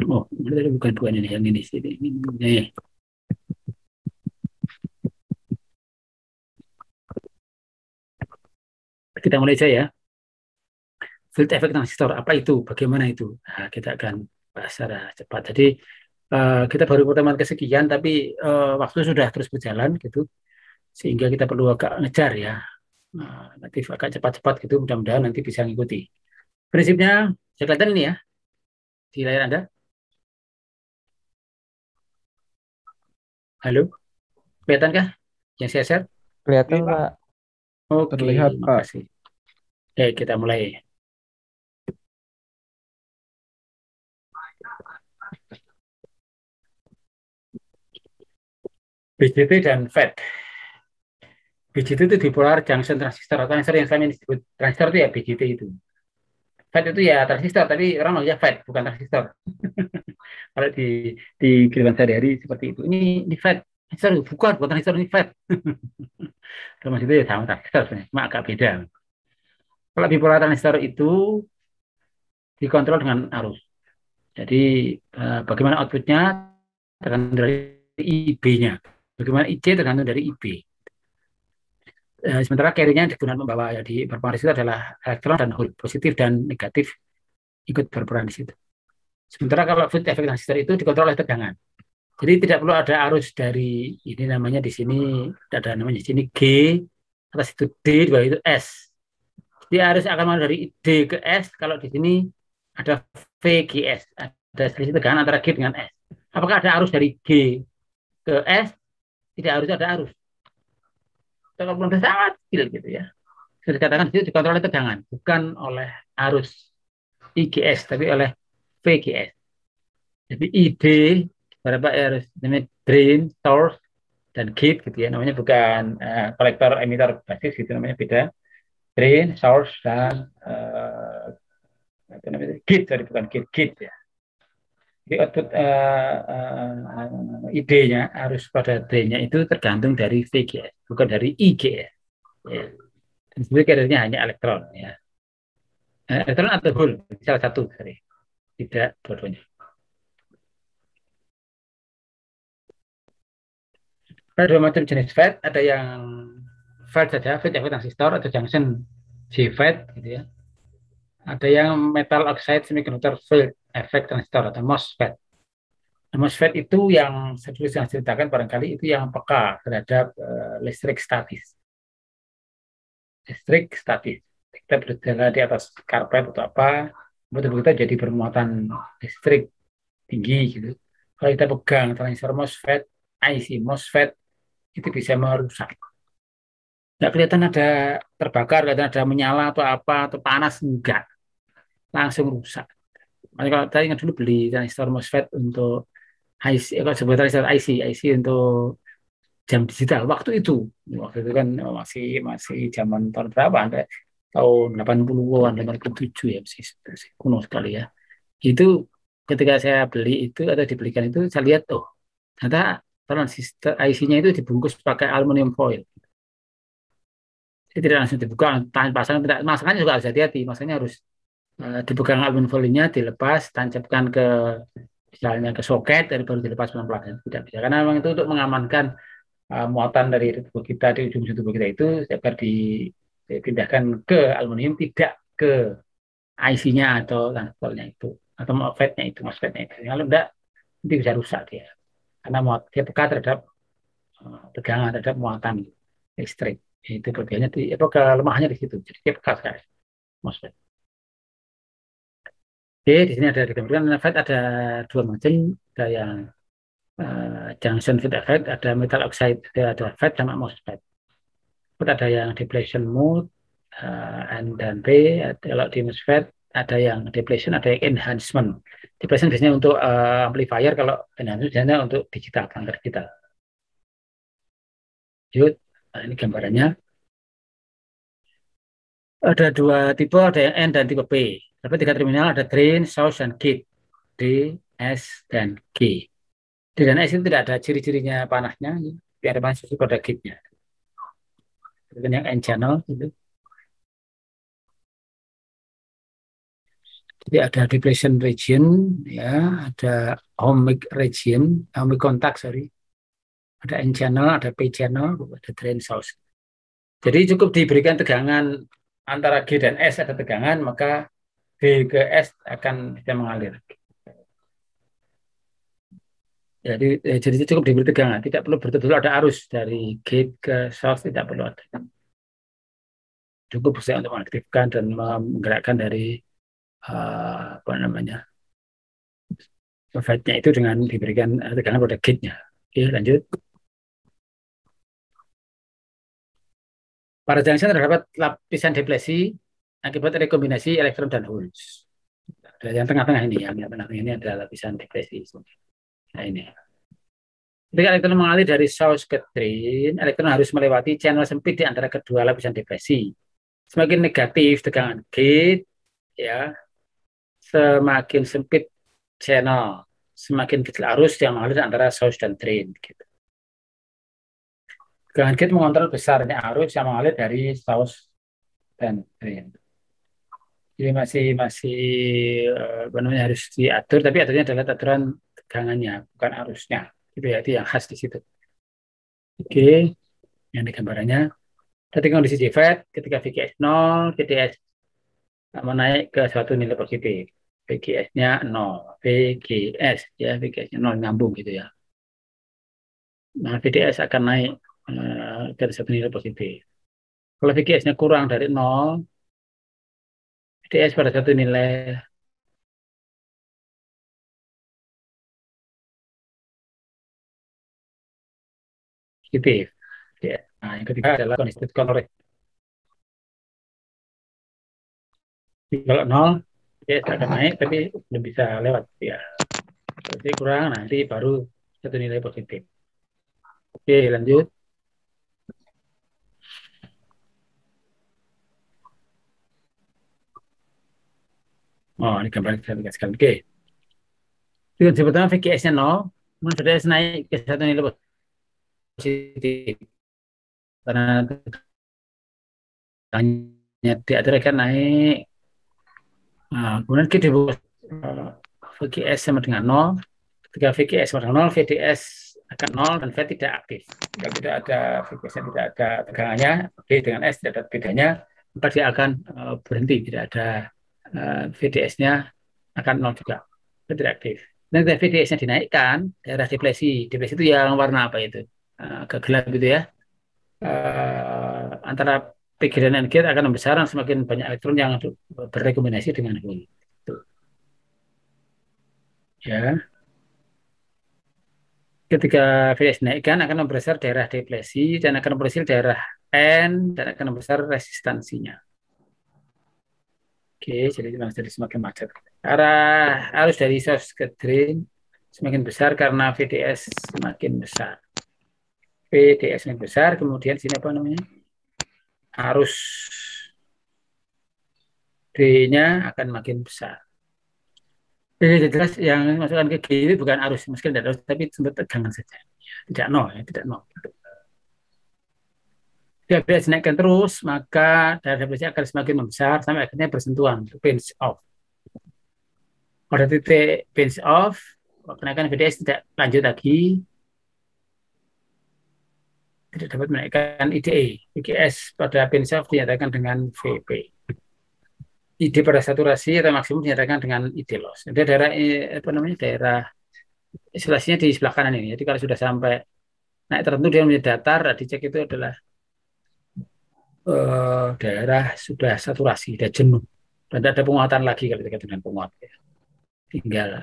Oh, bukan ini yang ini sini. Ini. Kita mulai saja ya. Field effect transistor apa itu? Bagaimana itu? Nah, kita akan bahas secara cepat. Jadi kita baru pertemuan kesekian, tapi waktu sudah terus berjalan gitu, sehingga kita perlu agak ngejar ya. Nanti agak cepat-cepat gitu, mudah-mudahan nanti bisa ngikuti. Prinsipnya, saya kelihatan ini ya di layar Anda. Halo, kelihatankah yang saya share? Kelihatan, Iya, Pak. Oke, Terlihat, Pak. makasih. Oke, kita mulai. BJT dan FET. BJT itu bipolar junction transistor. Transistor yang selama ini disebut transistor itu ya BJT itu. FET itu ya transistor, tapi orang manggilnya FET, bukan transistor. Kalau di kehidupan sehari-hari seperti itu. Ini FET. Transistor bukan transistor, ini FET. Kalau itu ya sama transistor sebenarnya, cuma agak beda. Kalau bipolar transistor itu dikontrol dengan arus. Jadi bagaimana outputnya tergantung dari IB-nya. Bagaimana IC tergantung dari IB. Sementara carrier-nya digunakan membawa ya di berperan di situ adalah elektron dan hole, positif dan negatif ikut berperan di situ. Sementara kalau field effect transistor itu dikontrol oleh tegangan. Jadi tidak perlu ada arus dari ini namanya di sini ada namanya di sini G, atas itu D, di bawah itu S. Jadi arus akan masuk dari D ke S, kalau di sini ada VGS, ada selisih tegangan antara G dengan S. Apakah ada arus dari G ke S? Tidak harus ada arus. Kalau belum sangat kecil gitu ya. Bisa dikatakan itu dikontrol oleh tegangan, bukan oleh arus IGS, tapi oleh VGS. Jadi ID berapa arus namanya drain, source, dan gate gitu ya. Namanya bukan kolektor, emitter, basis gitu namanya beda. Drain, source, dan namanya gate, sorry bukan gate ya. Jadi output ID-nya arus pada drain-nya itu tergantung dari VGS, bukan dari IGS. Ya. Dan sebenarnya carrier-nya hanya elektron ya. Elektron atau hole, salah satu, sorry. Tidak dua-duanya. Ada dua macam jenis FET, ada yang FET saja, FET effect transistor atau junction JFET gitu ya. Ada yang metal oxide semiconductor field effect transistor atau MOSFET. Nah, MOSFET itu yang saya ceritakan barangkali itu yang peka terhadap listrik statis. Listrik statis. Kita berjalan di atas karpet atau apa, betul kita jadi bermuatan listrik tinggi gitu. Kalau kita pegang transistor MOSFET, IC MOSFET itu bisa merusak. Nggak kelihatan ada terbakar, kelihatan ada menyala atau apa, atau panas, enggak. Langsung rusak. Makanya kalau tadi ingat dulu beli transistor MOSFET untuk IC, kalau sebuah transistor IC untuk jam digital, waktu itu kan masih zaman tahun berapa, tahun 80-an, 87 ya, masih kuno sekali ya. Itu ketika saya beli itu atau dibelikan itu, saya lihat, oh, ternyata transistor IC-nya itu dibungkus pakai aluminium foil. Jadi tidak langsung dibuka, pasang tidak, masangnya juga harus hati-hati, masangnya harus dipegang aluminium foilnya, dilepas, tancapkan ke misalnya ke soket, dari baru dilepas pelan-pelan. Tidak bisa, karena memang itu untuk mengamankan muatan dari tubuh kita di ujung tubuh kita itu agar dipindahkan ke aluminium, tidak ke IC-nya atau transistornya itu atau MOSFET-nya itu. Kalau enggak, nanti bisa rusak dia. Karena dia peka terhadap tegangan, terhadap muatan listrik. Itu kelebihannya kelemahannya di situ. Jadi dia peka sekali MOSFET. Oke, di sini ada digambarkan FET ada dua macam, ada yang junction FET effect, ada metal oxide, ada FET sama MOSFET. Ada yang depletion mode N dan P, kalau di MOSFET ada yang depletion, ada yang enhancement. Depletion biasanya untuk amplifier, kalau enhancement biasanya untuk digital, counter digital. Yuk, nah, ini gambarannya. Ada dua tipe, ada yang N dan tipe P. Tapi tiga terminal ada drain, source, dan gate. D, S, dan G. D dan S itu tidak ada ciri-cirinya panasnya, biar masuk pada gate-nya. Kemudian yang N channel itu. Jadi ada depletion region, ya, ada ohmic region, ohmic contact, sorry. Ada N channel, ada P channel, ada drain source. Jadi cukup diberikan tegangan antara G dan S, ada tegangan, maka D ke S akan bisa mengalir. Jadi cukup diberi tegangan, tidak perlu betul-betul ada arus dari gate ke source, tidak perlu ada. Cukup bisa untuk mengaktifkan dan menggerakkan dari apa namanya, FET-nya itu dengan diberikan tegangan pada gate-nya. Oke, lanjut. Pada junction terdapat lapisan deplesi akibat rekombinasi elektron dan holes. Yang tengah-tengah ini, yang tengah-tengah ini adalah lapisan deplesi. Nah ini. Ketika elektron mengalir dari source ke drain, elektron harus melewati channel sempit di antara kedua lapisan depresi. Semakin negatif tegangan gate, ya, semakin sempit channel, semakin kecil arus yang mengalir antara source dan drain. Gitu. Tegangan gate mengontrol besarnya arus yang mengalir dari source dan drain. Jadi masih namanya harus diatur, tapi aturnya adalah aturan tegangannya, bukan arusnya. Itu yang khas di situ. Oke, yang di gambarannya. Tadi kondisi JFET ketika VGS 0, VDS menaik ke suatu nilai positif. VGS-nya 0, VGS ya, VGS-nya 0 nyambung gitu ya. Nah, VDS akan naik ke suatu nilai positif. Kalau VGS-nya kurang dari 0, VDS pada satu nilai positif. Ya. Nah, yang ketiga adalah kondisi kontrol. Kalau 0, VDS akan naik tapi belum bisa lewat ya. Jadi kurang, nanti baru satu nilai positif. Oke, lanjut. Oh, ini gambar saya tegaskan. Oke. Dengan sebetulnya VGS-nya 0, kemudian VDS naik ke satu nilai positif. Karena tegangannya diaturkan naik. Nah, kemudian kita VGS sama dengan 0. Ketika VGS sama dengan 0, VDS akan 0 dan V tidak aktif. Jika tidak ada VGS-nya, tidak ada tegangannya, V dengan S tidak ada bedanya, maka dia akan berhenti, tidak ada VDS-nya akan 0 juga, tidak aktif. Dan ketika VDS-nya dinaikkan, daerah depresi itu yang warna apa itu? Agak gelap gitu ya. Antara P dan N gate akan membesar, semakin banyak elektron yang berrekombinasi dengan hole. Ya. Ketika VDS naikkan akan membesar daerah depresi dan akan membesar daerah N dan akan membesar resistansinya. Oke, jadi semakin macet. Arah arus dari source ke drain semakin besar karena VDS semakin besar. VDS semakin besar, kemudian sini apa namanya? Arus D-nya akan makin besar. Jadi jelas yang masukkan ke G itu bukan arus, meskipun tidak arus, tapi sempat tegangan saja. Tidak nol, ya, tidak nol. Jika VDS naikkan terus, maka daerah depresi akan semakin membesar sampai akhirnya bersentuhan, pinch off. Pada titik pinch off, kenaikan VDS tidak lanjut lagi, tidak dapat menaikkan IDE. VGS pada pinch off dinyatakan dengan VP. ID pada saturasi atau maksimum dinyatakan dengan ID loss. Jadi daerah apa namanya, daerah isolasinya di sebelah kanan ini. Jadi kalau sudah sampai naik tertentu dia menjadi datar, dicek itu adalah daerah sudah saturasi, sudah jenuh, dan tidak ada penguatan lagi kalau dekat dengan penguat. Ya. Tinggal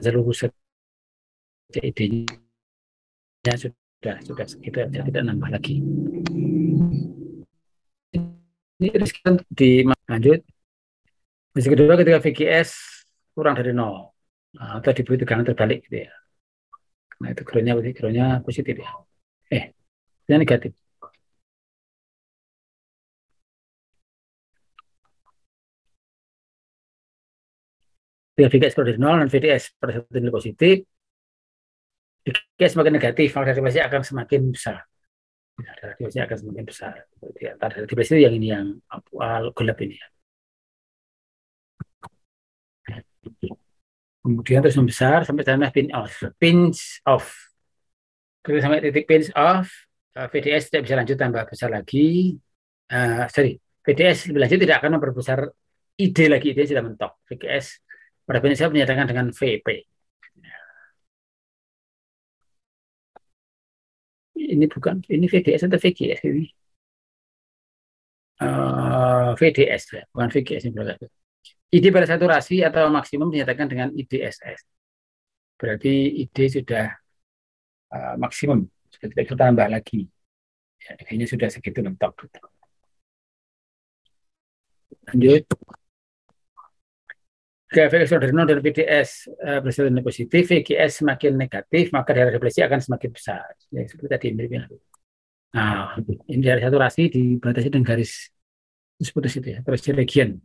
seluruh ID-nya sudah segitu aja, tidak nambah lagi. Ini risiko lanjut. Risiko kedua ketika VGS kurang dari 0 atau diberi tegangan terbalik gitu ya. Nah itu groundnya positif ya. Ini negatif. Ketika VGS kurang dari 0 dan VDS pada satu nilai positif, VGS semakin negatif, maka radiasi akan semakin besar. Radiasi akan semakin besar. Radiasi itu yang ini yang gelap ini ya. Kemudian terus membesar sampai sana pinch off. Ketika sampai titik pinch off, VDS tidak bisa lanjut tambah besar lagi. VDS lebih lanjut tidak akan memperbesar ID lagi, ID sudah mentok. VGS pada prinsip menyatakan dengan VP. Ini VDS atau VGS ini? VDS ya, bukan VGS ini berarti. ID pada saturasi atau maksimum dinyatakan dengan IDSS. Berarti ID sudah maksimum, sudah tidak bisa tambah lagi. Ya, ID-nya sudah segitu mentok. Lanjut. Jika VGS dari 0 dan VDS bersifat positif, VGS semakin negatif, maka daerah depresi akan semakin besar. Ya, seperti tadi miripnya. Nah, ini daerah saturasi dibatasi dengan garis putus itu ya, terus region.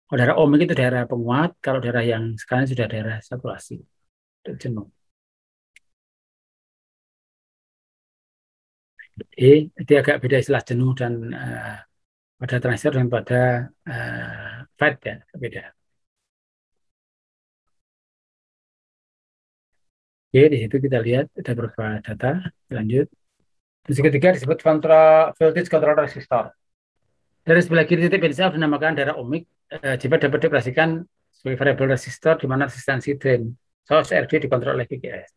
Kalau daerah ohmik itu daerah penguat, kalau daerah yang sekarang sudah daerah saturasi. Jenuh. Jadi agak beda istilah jenuh dan pada transistor dan pada FET ya, beda. Oke, di situ kita lihat ada beberapa data. Lanjut. Terus ketiga disebut voltage control resistor. Dari sebelah kiri titik BNCF dinamakan daerah ohmik. Jika dapat dioperasikan sebagai variabel resistor di mana resistansi drain source RD dikontrol oleh VGS.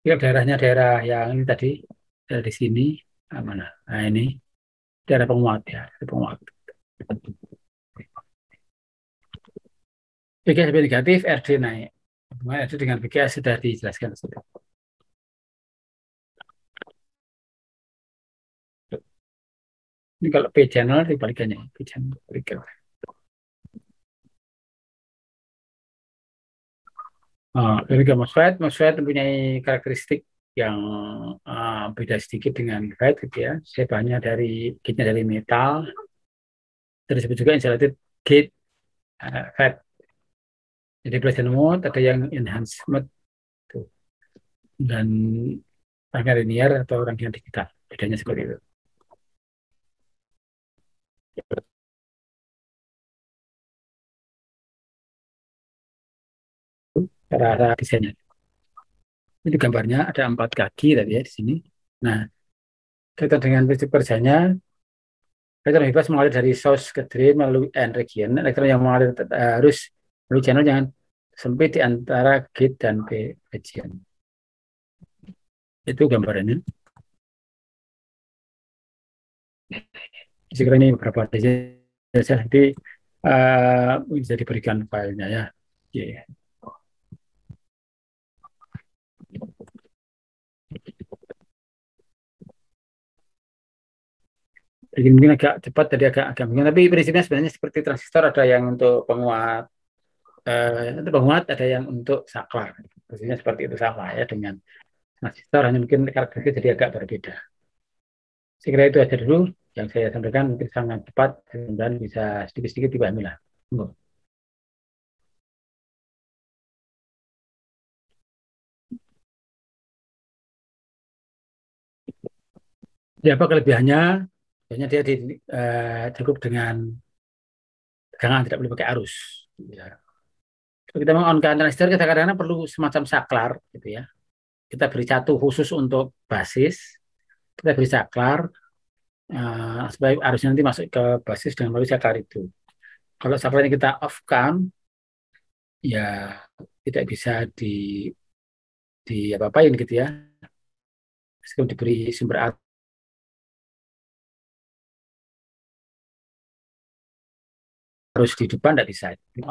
Ini daerahnya daerah yang ini tadi, di sini mana? Nah ini daerah penguat ya, penguat. VGS lebih negatif, RD naik. Hubungan RD dengan VGS sudah dijelaskan. Ini kalau P channel dibalikannya, P channel berikut. Dari MOSFET mempunyai karakteristik yang beda sedikit dengan FET gitu ya. Sebabnya gate-nya dari metal. Terus disebut juga insulated gate FET. Jadi Pleasant mode ada yang enhanced mode tuh. Dan rangkaian linear atau rangkaian digital. Bedanya seperti itu. Cara desainnya. Ini gambarnya ada 4 kaki tadi ya di sini. Nah, kaitan dengan prinsip kerjanya, elektron bebas mengalir dari source ke drain melalui N region. Elektron yang mengalir harus melalui channel jangan sempit di antara gate dan P region. Itu gambarannya. Sekiranya ini beberapa desain nanti bisa diberikan filenya ya. Yeah. Mungkin agak cepat tadi agak mungkin, tapi prinsipnya sebenarnya seperti transistor, ada yang untuk penguat ada yang untuk saklar. Prinsipnya seperti itu sama ya dengan transistor, hanya mungkin karakteristik jadi agak berbeda. Saya kira itu aja dulu yang saya sampaikan, mungkin sangat cepat dan bisa sedikit-sedikit dipahami lah. Jadi apa kelebihannya? Biasanya dia cukup dengan tegangan, tidak perlu pakai arus. Ya. Kalau kita meng-on-kan transistor, kita kadang-kadang perlu semacam saklar, gitu ya. Kita beri satu khusus untuk basis, kita beri saklar supaya arusnya nanti masuk ke basis dengan melalui saklar itu. Kalau saklarnya kita off-kan, ya tidak bisa di apa-apain gitu ya. Meskipun diberi sumber arus di depan tidak bisa. Itu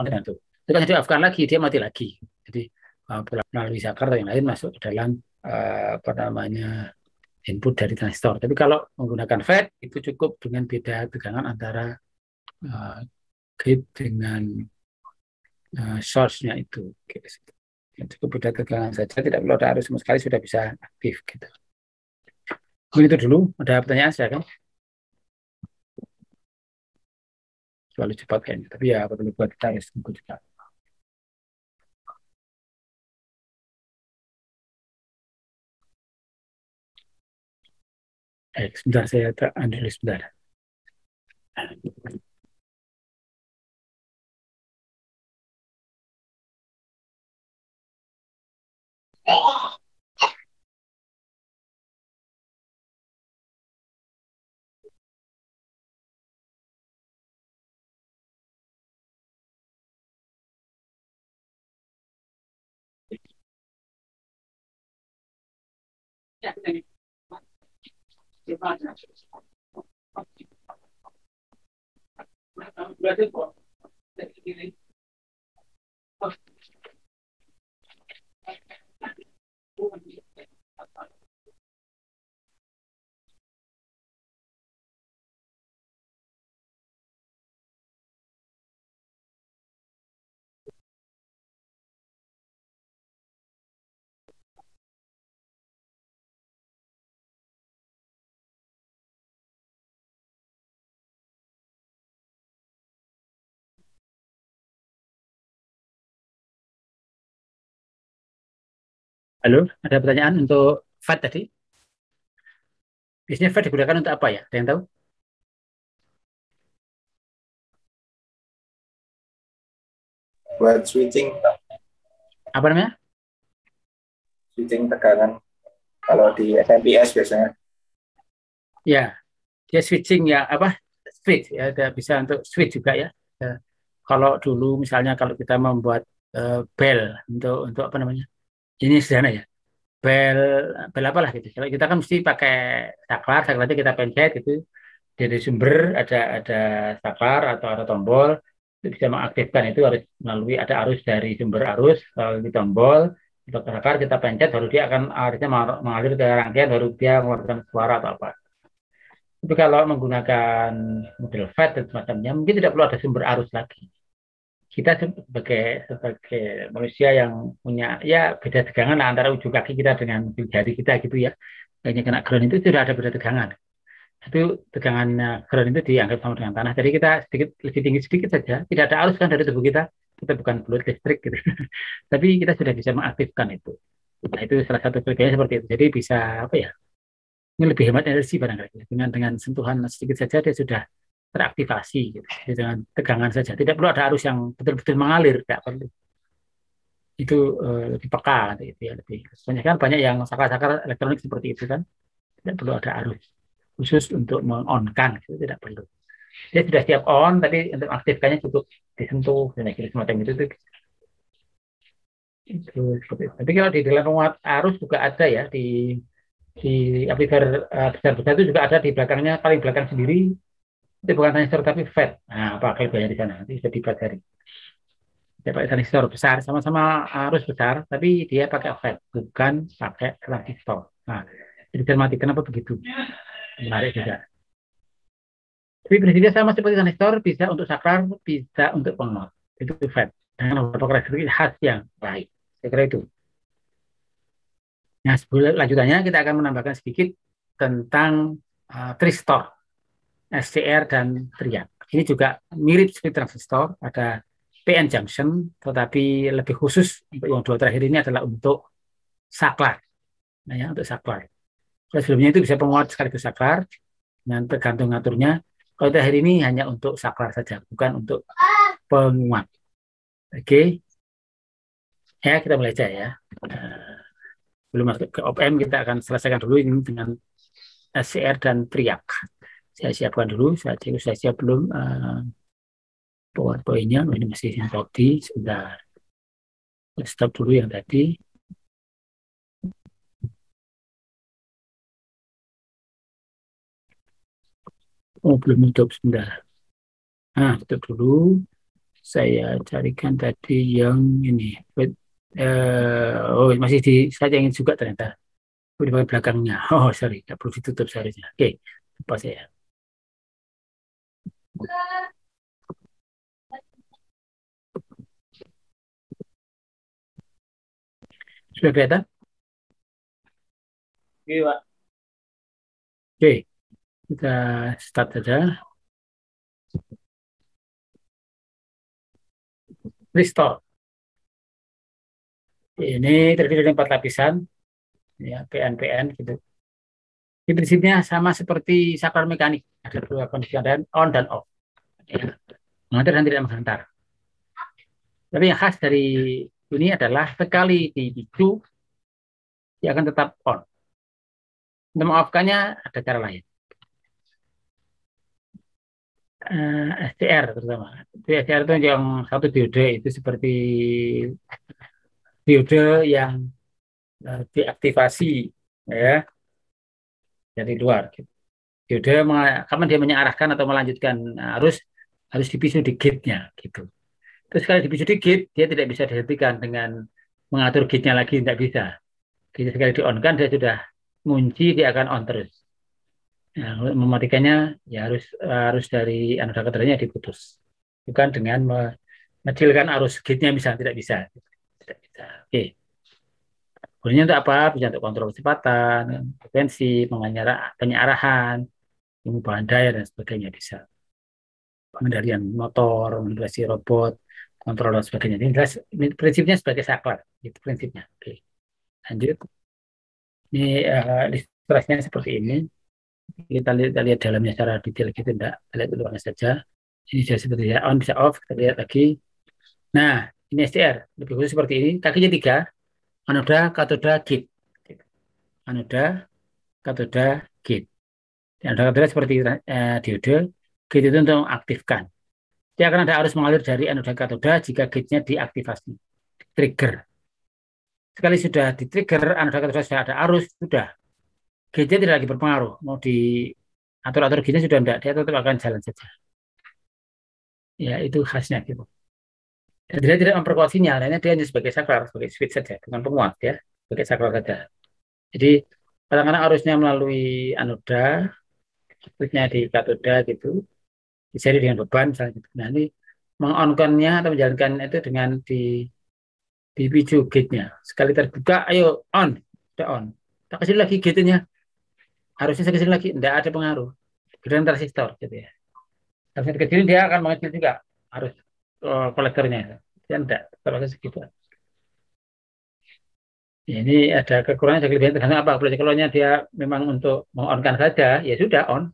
kan jadi off-kan lagi, dia mati lagi. Jadi melalui saklar atau yang lain masuk ke dalam apa namanya input dari transistor. Tapi kalau menggunakan FET itu cukup dengan beda tegangan antara gate dengan source-nya itu. Gitu. Cukup beda tegangan saja, tidak perlu ada arus sama sekali sudah bisa aktif. Gitu. Mungkin itu dulu. Ada pertanyaan saya kan? Selalu cepat kayaknya. Tapi ya perlu buat kita harus tunggu juga. Sebentar saya ambil sebentar. Halo, ada pertanyaan untuk FET tadi? Biasanya FET digunakan untuk apa ya? Ada yang tahu? Buat switching, Apa namanya? switching tegangan. Kalau di SMPS biasanya. Ya, dia switching ya apa? Switch ya, ada bisa untuk switch juga ya. Kalau dulu misalnya kalau kita membuat bel untuk apa namanya? Ini sederhana ya. Bel bel apalah gitu. Kalau kita kan mesti pakai saklar, saklarnya kita pencet itu dari sumber ada saklar atau ada tombol itu bisa mengaktifkan itu harus melalui ada arus dari sumber arus di tombol atau saklar kita pencet baru dia akan arusnya mengalir ke rangkaian baru dia mengeluarkan suara atau apa. Tapi kalau menggunakan model FET dan semacamnya mungkin tidak perlu ada sumber arus lagi. Kita sebagai manusia yang punya ya beda tegangan antara ujung kaki kita dengan ujung jari kita gitu ya. Hanya kena ground itu sudah ada beda tegangan. Itu tegangannya ground itu dianggap sama dengan tanah. Jadi kita sedikit lebih tinggi sedikit saja, tidak ada arus kan dari tubuh kita. Kita bukan belut listrik gitu. Tapi kita sudah bisa mengaktifkan itu. Nah, itu salah satu kerjanya seperti itu. Jadi bisa apa ya? Ini lebih hemat energi barangkali. Dengan sentuhan sedikit saja dia sudah teraktivasi gitu. Jadi dengan tegangan saja. Tidak perlu ada arus yang betul-betul mengalir, tidak perlu. Itu lebih peka gitu ya, lebih. Soalnya kan banyak yang saklar-saklar elektronik seperti itu kan. Tidak perlu ada arus khusus untuk meng-on-kan, itu tidak perlu. Dia sudah siap on, tapi untuk aktifkannya cukup disentuh dan akhirnya semacam itu. Itu seperti itu. Tapi kalau di dalam penguat arus juga ada ya di amplifier besar-besar itu juga ada di belakangnya paling belakang sendiri itu bukan transistor tapi FET. Nah, apa kelebihannya di sana nanti bisa dipelajari. Dia pakai transistor besar sama-sama arus besar tapi dia pakai FET bukan pakai transistor. Nah, jadi cermati kenapa begitu. Menarik juga. Tapi prinsipnya sama seperti transistor, bisa untuk saklar, bisa untuk penguat. Itu FET. Dengan beberapa karakteristik khas yang baik. Saya kira itu. Nah, sebelum lanjutannya kita akan menambahkan sedikit tentang tristor, SCR dan triak. Ini juga mirip seperti transistor, ada PN junction, tetapi lebih khusus untuk yang dua terakhir ini adalah untuk saklar. Nah, ya, untuk saklar. Sebelumnya itu bisa penguat sekaligus saklar, dengan tergantung ngaturnya. Kalau terakhir ini hanya untuk saklar saja, bukan untuk penguat. Oke, ya kita mulai aja ya. Belum masuk ke OPM, kita akan selesaikan dulu ini dengan SCR dan triak. Saya siapkan dulu, saya siap belum PowerPoint-nya. Ini masih yang tadi, sebentar. Stop dulu yang tadi. Oh, belum tutup, sebentar. Nah, tutup dulu. Saya carikan tadi yang ini. Oh, masih di slide yang ini juga ternyata. di bagian belakangnya. Oh, sorry, nggak perlu ditutup seharusnya. Oke, lupa saya. Sudah kelihatan? Iya, Pak. Oke, kita start saja. Restore. Ini terdiri dari 4 lapisan, ya, PN gitu. Di prinsipnya sama seperti saklar mekanik, ada 2 kondisi dan on dan off. Ya. Menghantar dan tidak menghantar. Tapi yang khas dari ini adalah sekali dipicu, dia akan tetap on. Untuk meng-off-kannya ada cara lain. SCR terutama. SCR itu yang satu diode itu seperti diode yang diaktifasi ya dari luar. Diode kapan dia mengarahkan atau melanjutkan arus harus dipicu di gate-nya gitu. Terus sekali dipicu di gate dia tidak bisa dihentikan dengan mengatur gate-nya lagi, tidak bisa. Jadi sekali di-on-kan dia sudah ngunci, dia akan on terus. Nah, mematikannya ya harus dari anoda katedralnya diputus, bukan dengan mengecilkan arus gate-nya misalnya, tidak bisa. Tidak bisa. Oke. Gunanya untuk apa? Bisa untuk kontrol kecepatan, frekuensi, penyarahan, pengubahan daya dan sebagainya bisa. Pengendalian motor, manipulasi robot, kontrol dan sebagainya. Ini prinsipnya sebagai saklar, itu prinsipnya. Oke. Lanjut. Ini ilustrasinya seperti ini. Kita lihat dalamnya secara detail gitu, enggak. Kita lihat luarnya saja. Ini sudah seperti ya, on bisa off. Kita lihat lagi. Nah, ini SCR. Lebih khusus seperti ini. Kakinya 3. Anoda, katoda, gate. Anoda, katoda, gate. Anoda, katoda seperti diode. Gate itu untuk mengaktifkan. Dia akan ada arus mengalir dari anoda katoda jika gate-nya diaktifasi. Trigger. Sekali sudah di-trigger, anoda katoda sudah ada arus, sudah. Gate-nya tidak lagi berpengaruh. Mau diatur-atur gate-nya sudah tidak. Dia tetap akan jalan saja. Ya, itu khasnya gitu. Dan dia tidak memperkuat sinyal, hanya dia hanya sebagai saklar, sebagai switch saja, dengan penguat ya, sebagai saklar saja. Jadi kadang-kadang arusnya melalui anoda, switch-nya di katoda gitu, diseri dengan beban misalnya gitu. Nah ini meng-on-kan-nya atau menjalankan itu dengan dipicu gate-nya. Sekali terbuka, ayo on, sudah on. Tak kecil lagi gate-nya, harusnya sekecil lagi, tidak ada pengaruh. Dengan transistor gitu ya. Transistor kecil dia akan mengecil juga, harus kolektornya. Dia tidak, terlalu segitu. Ya, ini ada kekurangan, ada kelebihan tergantung apa. Kalau dia memang untuk meng-on-kan saja, ya sudah on.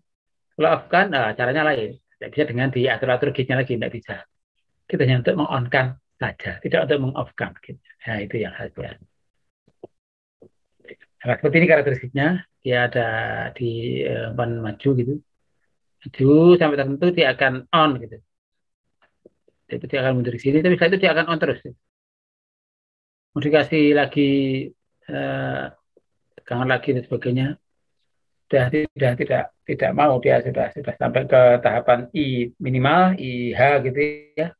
Kalau off-kan, nah, caranya lain. Tidak bisa dengan diatur-atur gate-nya lagi, tidak bisa. Kita hanya untuk meng-on-kan saja, tidak untuk meng-off-kan. Gitu. Nah, itu yang khasnya. Nah, seperti ini karakteristiknya. Dia ada di maju gitu. Maju sampai tertentu dia akan on gitu. Itu dia akan mundur ke sini, tapi setelah itu dia akan on terus. Mau dikasih lagi tegangan lagi dan sebagainya, sudah tidak mau, dia sudah sampai ke tahapan I minimal, IH gitu ya.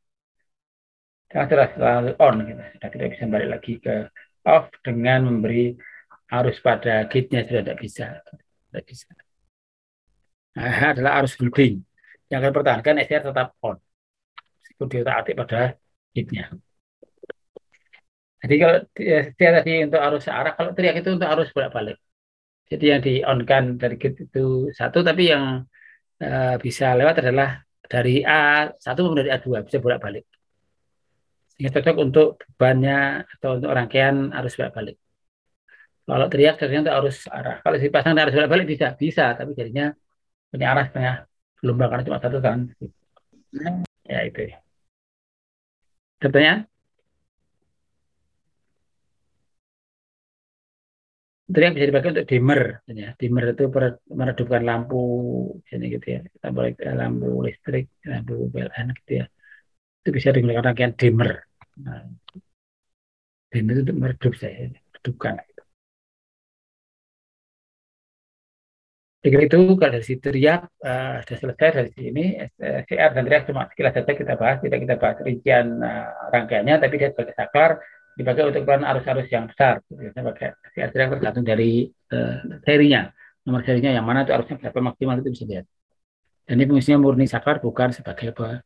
Dia sudah selalu on gitu. Sudah tidak bisa balik lagi ke off dengan memberi arus pada gate-nya, sudah tidak bisa. Tidak bisa. Nah, adalah arus holding yang akan pertahankan SCR tetap on. Meskipun diotak-atik pada gate-nya. Jadi kalau dia tadi untuk arus arah, kalau teriak itu untuk arus bolak-balik. Jadi yang di-on-kan dari gate itu satu, tapi yang bisa lewat adalah dari A1 kemudian dari A2, bisa bolak-balik. Sehingga cocok untuk bebannya atau untuk rangkaian arus bolak-balik. Kalau teriak jadinya untuk arus arah. Kalau dipasang arus bolak-balik bisa, tapi jadinya punya arah setengah gelombang karena cuma satu kan. Ya itu. Pertanyaan? Teriak bisa dipakai untuk dimmer. Ya. Dimmer itu meredupkan lampu, ini gitu ya. Kita boleh lampu listrik, lampu PLN gitu ya. Itu bisa digunakan rangkaian dimmer. Nah, dimmer itu untuk meredup saya, meredupkan. Jadi itu kalau dari situ teriak sudah selesai dari sini. CR dan teriak cuma sekilas saja kita bahas, tidak kita bahas rincian rangkaiannya, tapi dia sebagai saklar dipakai untuk ukuran arus-arus yang besar. Biasanya pakai SCR teriak tergantung dari serinya, nomor serinya yang mana itu arusnya berapa maksimal itu bisa lihat. Dan ini fungsinya murni saklar bukan sebagai apa.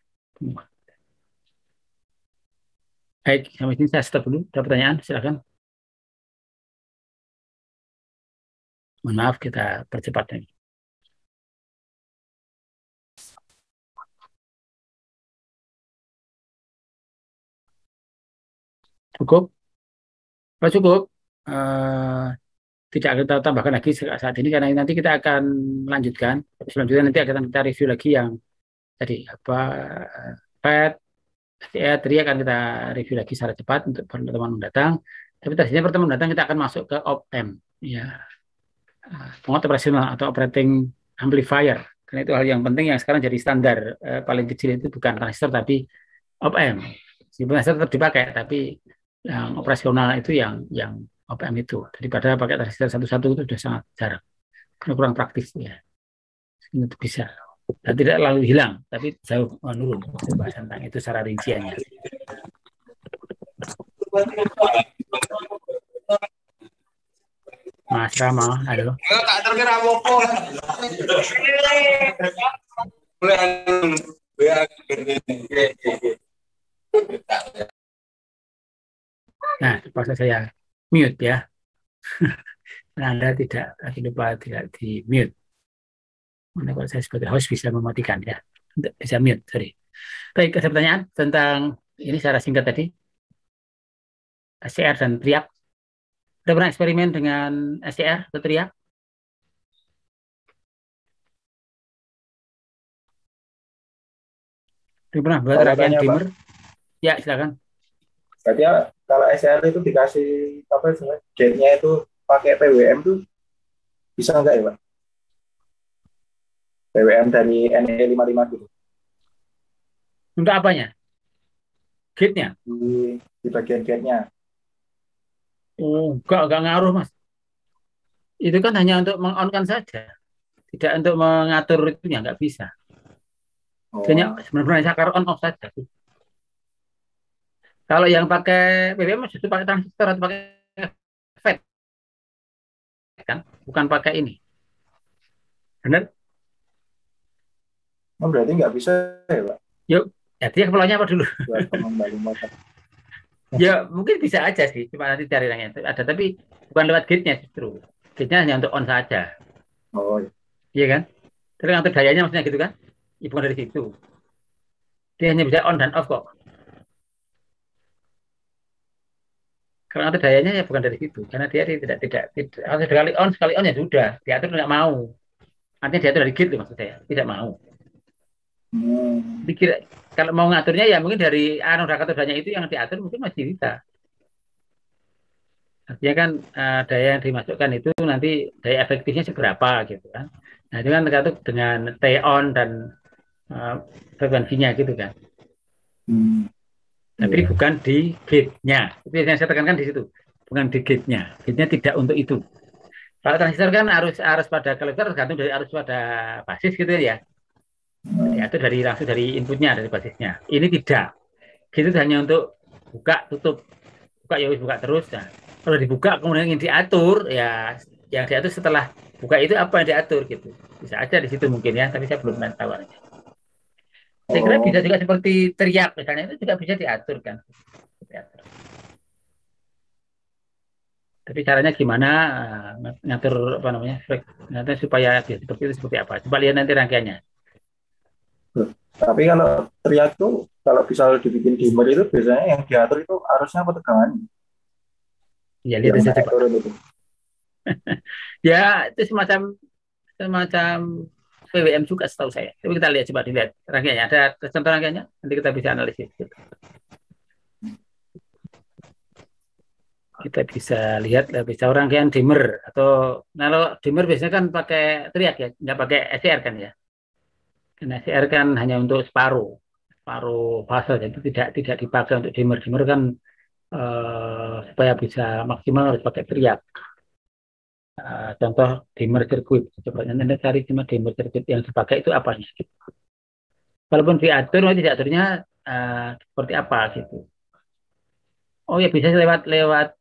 Baik, sampai sini saya stop dulu. Ada pertanyaan? Silakan. Mohon maaf, kita percepat ini. Cukup? Kalau cukup, tidak kita tambahkan lagi saat ini karena nanti kita akan lanjutkan. Selanjutnya nanti akan kita review lagi yang tadi apa PET, SCR, TRI akan kita review lagi secara cepat untuk pertemuan mendatang. Tapi tadinya pertemuan mendatang kita akan masuk ke op-amp, ya, penguat operasional atau operating amplifier. Karena itu hal yang penting yang sekarang jadi standar paling kecil itu bukan transistor tapi op-amp. Meskipun transistor tetap dipakai, tapi yang operasional itu yang op-amp itu. Daripada pakai transistor satu-satu itu sudah sangat jarang. Karena kurang praktis ya. Ini bisa. Dan tidak lalu hilang, tapi jauh menurun. Bahas tentang itu secara rinciannya. Mas Rama, halo. Nah, terpaksa saya mute ya. Anda tidak lupa tidak di mute. Mana kalau saya sebagai host bisa mematikan ya. Bisa mute, sorry. Baik, ada pertanyaan tentang ini secara singkat tadi. SCR dan teriak. Sudah pernah eksperimen dengan SCR atau teriak? Sudah pernah buat rangkaian dimmer? Ya, silakan. Berarti kalau SCR itu dikasih apa sih? Gate-nya itu pakai PWM tuh bisa enggak ya, Pak? PWM dari NE55 gitu. Untuk apanya? Gate-nya? Di bagian gate-nya. Oh, enggak ngaruh, Mas. Itu kan hanya untuk meng-on-kan saja. Tidak untuk mengatur itunya, enggak bisa. Hanya sebenarnya saklar on-off saja. Kalau yang pakai PWM justru pakai transistor atau pakai FET. Kan? Bukan pakai ini. Benar? Oh, berarti nggak bisa ya, Pak? Yuk, ya dia kepulauannya apa dulu? Buat pengembali motor. Ya, mungkin bisa aja sih. Cuma nanti cari yang ada, tapi bukan lewat gate-nya justru. Gate-nya hanya untuk on saja. Oh, iya kan? Tapi ngatur dayanya maksudnya gitu kan? Ya, bukan dari situ. Dia hanya bisa on dan off kok. Kalau ngatur dayanya ya bukan dari situ. Karena dia tidak sekali on ya sudah. Diatur nggak mau. Artinya diatur dari gate maksud saya. Tidak mau. Dikira, kalau mau ngaturnya ya mungkin dari atur dayanya itu yang diatur mungkin masih bisa. Artinya kan daya yang dimasukkan itu nanti daya efektifnya seberapa gitu kan. Nah itu kan tergantung dengan T-on dan frekuensinya gitu kan. Tapi bukan di gate-nya. Itu yang saya tekankan di situ. Bukan di gate-nya. Gate-nya tidak untuk itu. Kalau transistor kan arus pada kolektor tergantung dari arus pada basis gitu ya. Ya itu langsung dari inputnya, dari basisnya. Ini tidak. Gitu hanya untuk buka, tutup. Buka ya buka terus. Nah, kalau dibuka kemudian ingin diatur, ya yang diatur setelah buka itu apa yang diatur gitu. Bisa aja di situ mungkin ya, tapi saya belum tahu aja. Saya kira bisa juga seperti teriak misalnya, itu juga bisa diatur kan. Tapi caranya gimana ngatur apa namanya, ngatur supaya seperti itu seperti apa. Coba lihat nanti rangkaiannya. Tapi kalau teriak tuh, kalau bisa dibikin dimmer itu biasanya yang diatur itu arusnya apa tegangannya? Ya lihat saja Pak. Itu. Ya itu semacam PWM juga setahu saya. Tapi kita lihat, coba dilihat rangkaiannya. Ada contoh rangkaiannya, nanti kita bisa analisis. Kita bisa lihat bisa rangkaian dimmer atau kalau dimmer biasanya kan pakai teriak ya, nggak pakai SCR kan ya. Karena SCR kan hanya untuk separuh fase, jadi tidak dipakai untuk dimmer. Dimmer kan supaya bisa maksimal harus pakai teriak. Contoh dimmer circuit, coba Anda cari cuma dimmer circuit yang dipakai itu apa nih? Walaupun diatur, nanti diaturnya seperti apa gitu. Oh ya bisa lewat lewat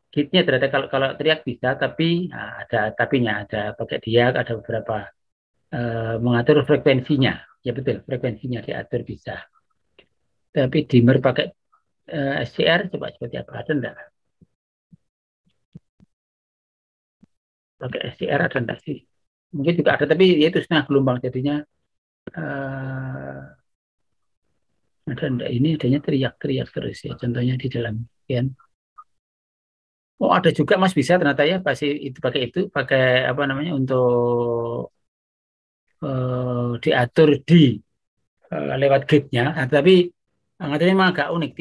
gitnya ternyata kalau teriak bisa, tapi ada tapinya, ada pakai diag, ada beberapa mengatur frekuensinya. Ya betul, frekuensinya diatur bisa. Tapi dimmer pakai SCR coba seperti apa? Ada enggak? Pakai SCR ada enggak sih? Mungkin juga ada, tapi ya itu setengah gelombang jadinya ada enggak? Ini adanya teriak-teriak terus ya. Contohnya di dalam ya. Oh ada juga Mas bisa ternyata ya pasti itu pakai apa namanya untuk diatur di lewat gate-nya. Nah, tapi ini memang agak unik,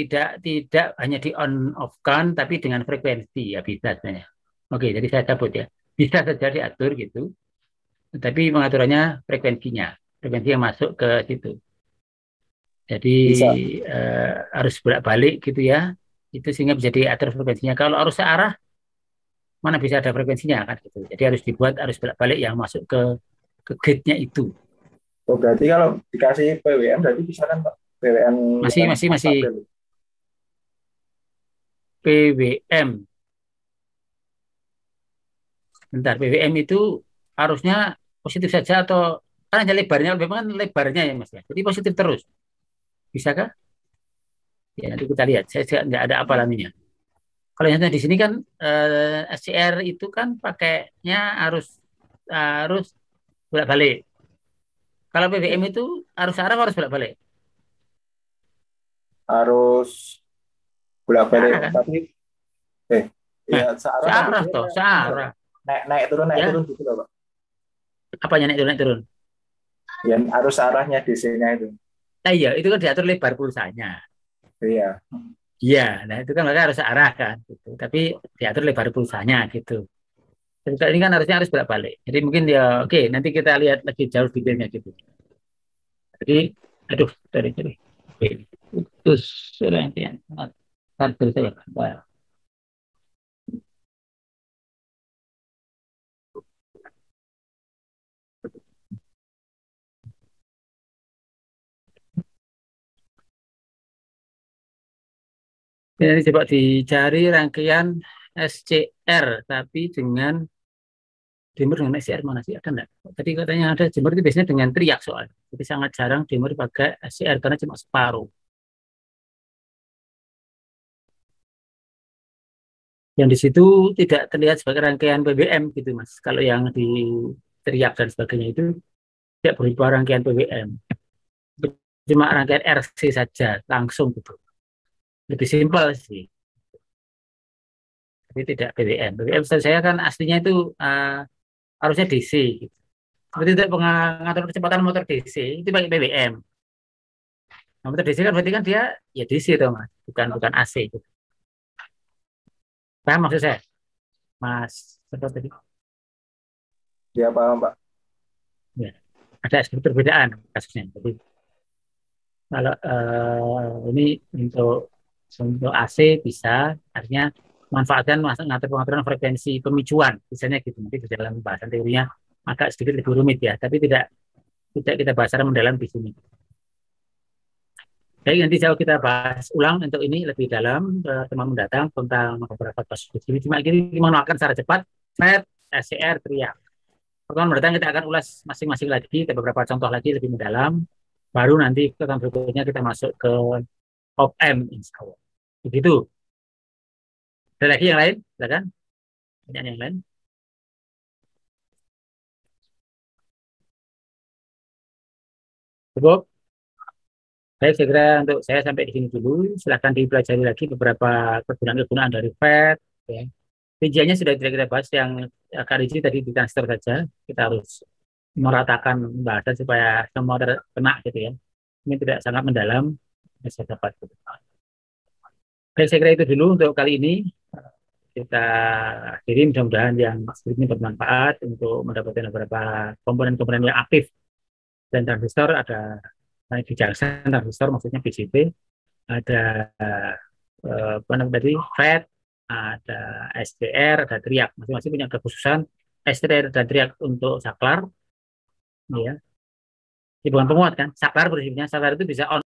tidak hanya di on off kan, tapi dengan frekuensi ya bisa sebenarnya. Oke, jadi saya cabut ya. Bisa saja diatur gitu, tapi pengaturannya frekuensi yang masuk ke situ. Jadi harus bolak-balik gitu ya. Itu sehingga bisa diatur frekuensinya. Kalau arus searah mana bisa ada frekuensinya kan gitu. Jadi harus dibuat arus bolak-balik yang masuk ke gate-nya itu. Oh, berarti kalau dikasih PWM berarti bisa kan Pak? PWM masih PWM. Bentar, PWM itu harusnya positif saja atau kan hanya lebarnya, memang kan lebarnya ya Mas ya. Jadi positif terus. Bisakah? Ya nanti kita lihat. Saya nggak ada apa laminya. Kalau yang di sini kan SCR itu kan pakainya harus bolak-balik. Kalau PWM itu harus arah harus bolak-balik. Harus bolak-balik, kan? tapi ya searah toh, searah. Naik turun gitu loh Pak. Apanya naik turun? Ya arus arahnya DC-nya itu. Nah iya, itu kan diatur lebar pulsanya. Iya. Iya, nah itu kan maka harus arah kan gitu. Tapi diatur lebar pulsanya gitu. Dan ini kan harus bolak-balik. Jadi mungkin ya oke, nanti kita lihat lagi jauh detailnya gitu. Jadi aduh dari terus sudah intinya kartu saya. Jadi coba dicari rangkaian SCR tapi dengan dimmer dengan SCR mana sih, ada enggak? Tadi katanya ada dimmer itu biasanya dengan teriak soal. Jadi sangat jarang dimmer pakai SCR karena cuma separuh. Yang di situ tidak terlihat sebagai rangkaian BBM gitu Mas. Kalau yang di teriak dan sebagainya itu tidak berupa rangkaian BBM. Cuma rangkaian RC saja langsung gitu. Lebih simpel sih. Tapi tidak BBM. BBM saya kan aslinya itu harusnya DC gitu. Seperti untuk pengatur kecepatan motor DC itu pakai BBM. Nah, motor DC kan berarti kan dia ya DC itu Mas, bukan AC gitu. Paham maksud saya? Mas, betul tadi. Ya paham Pak. Ya, ada sedikit perbedaan kasusnya. Jadi kalau ini untuk AC bisa, artinya manfaatkan ngatur pengaturan frekuensi pemicuan, misalnya gitu. Nanti di dalam bahasan teorinya agak sedikit lebih rumit ya, tapi tidak kita bahas secara mendalam di sini. Baik, nanti jauh kita bahas ulang untuk ini lebih dalam teman mendatang tentang beberapa kasus ini. Cuma ini mengenalkan secara cepat FET, SCR, teriak. Pertemuan mendatang kita akan ulas masing-masing lagi, beberapa contoh lagi lebih mendalam. Baru nanti pertemuan berikutnya kita masuk ke op-amp, insya Allah. Begitu. Ada lagi yang lain? Silakan. Pertanyaan yang lain? Cukup? Baik, saya kira untuk saya sampai di sini dulu. Silakan dipelajari lagi beberapa kegunaan-kegunaan dari FET. Ya. Rinciannya sudah tidak kita bahas, yang KRIJ tadi di transfer saja. Kita harus meratakan pembahasan supaya semua terkena gitu ya. Ini tidak sangat mendalam, bisa dapat. Baik, saya kira itu dulu untuk kali ini. Kita akhiri, mudah-mudahan yang ini bermanfaat untuk mendapatkan beberapa komponen-komponen yang aktif dan transistor. Ada di junction transistor, maksudnya PCB, ada apa namanya tadi FET, ada SCR, ada teriak. Masing-masing punya kekhususan. SCR dan teriak untuk saklar, ya. Ini bukan penguat kan? Saklar prinsipnya, saklar itu bisa on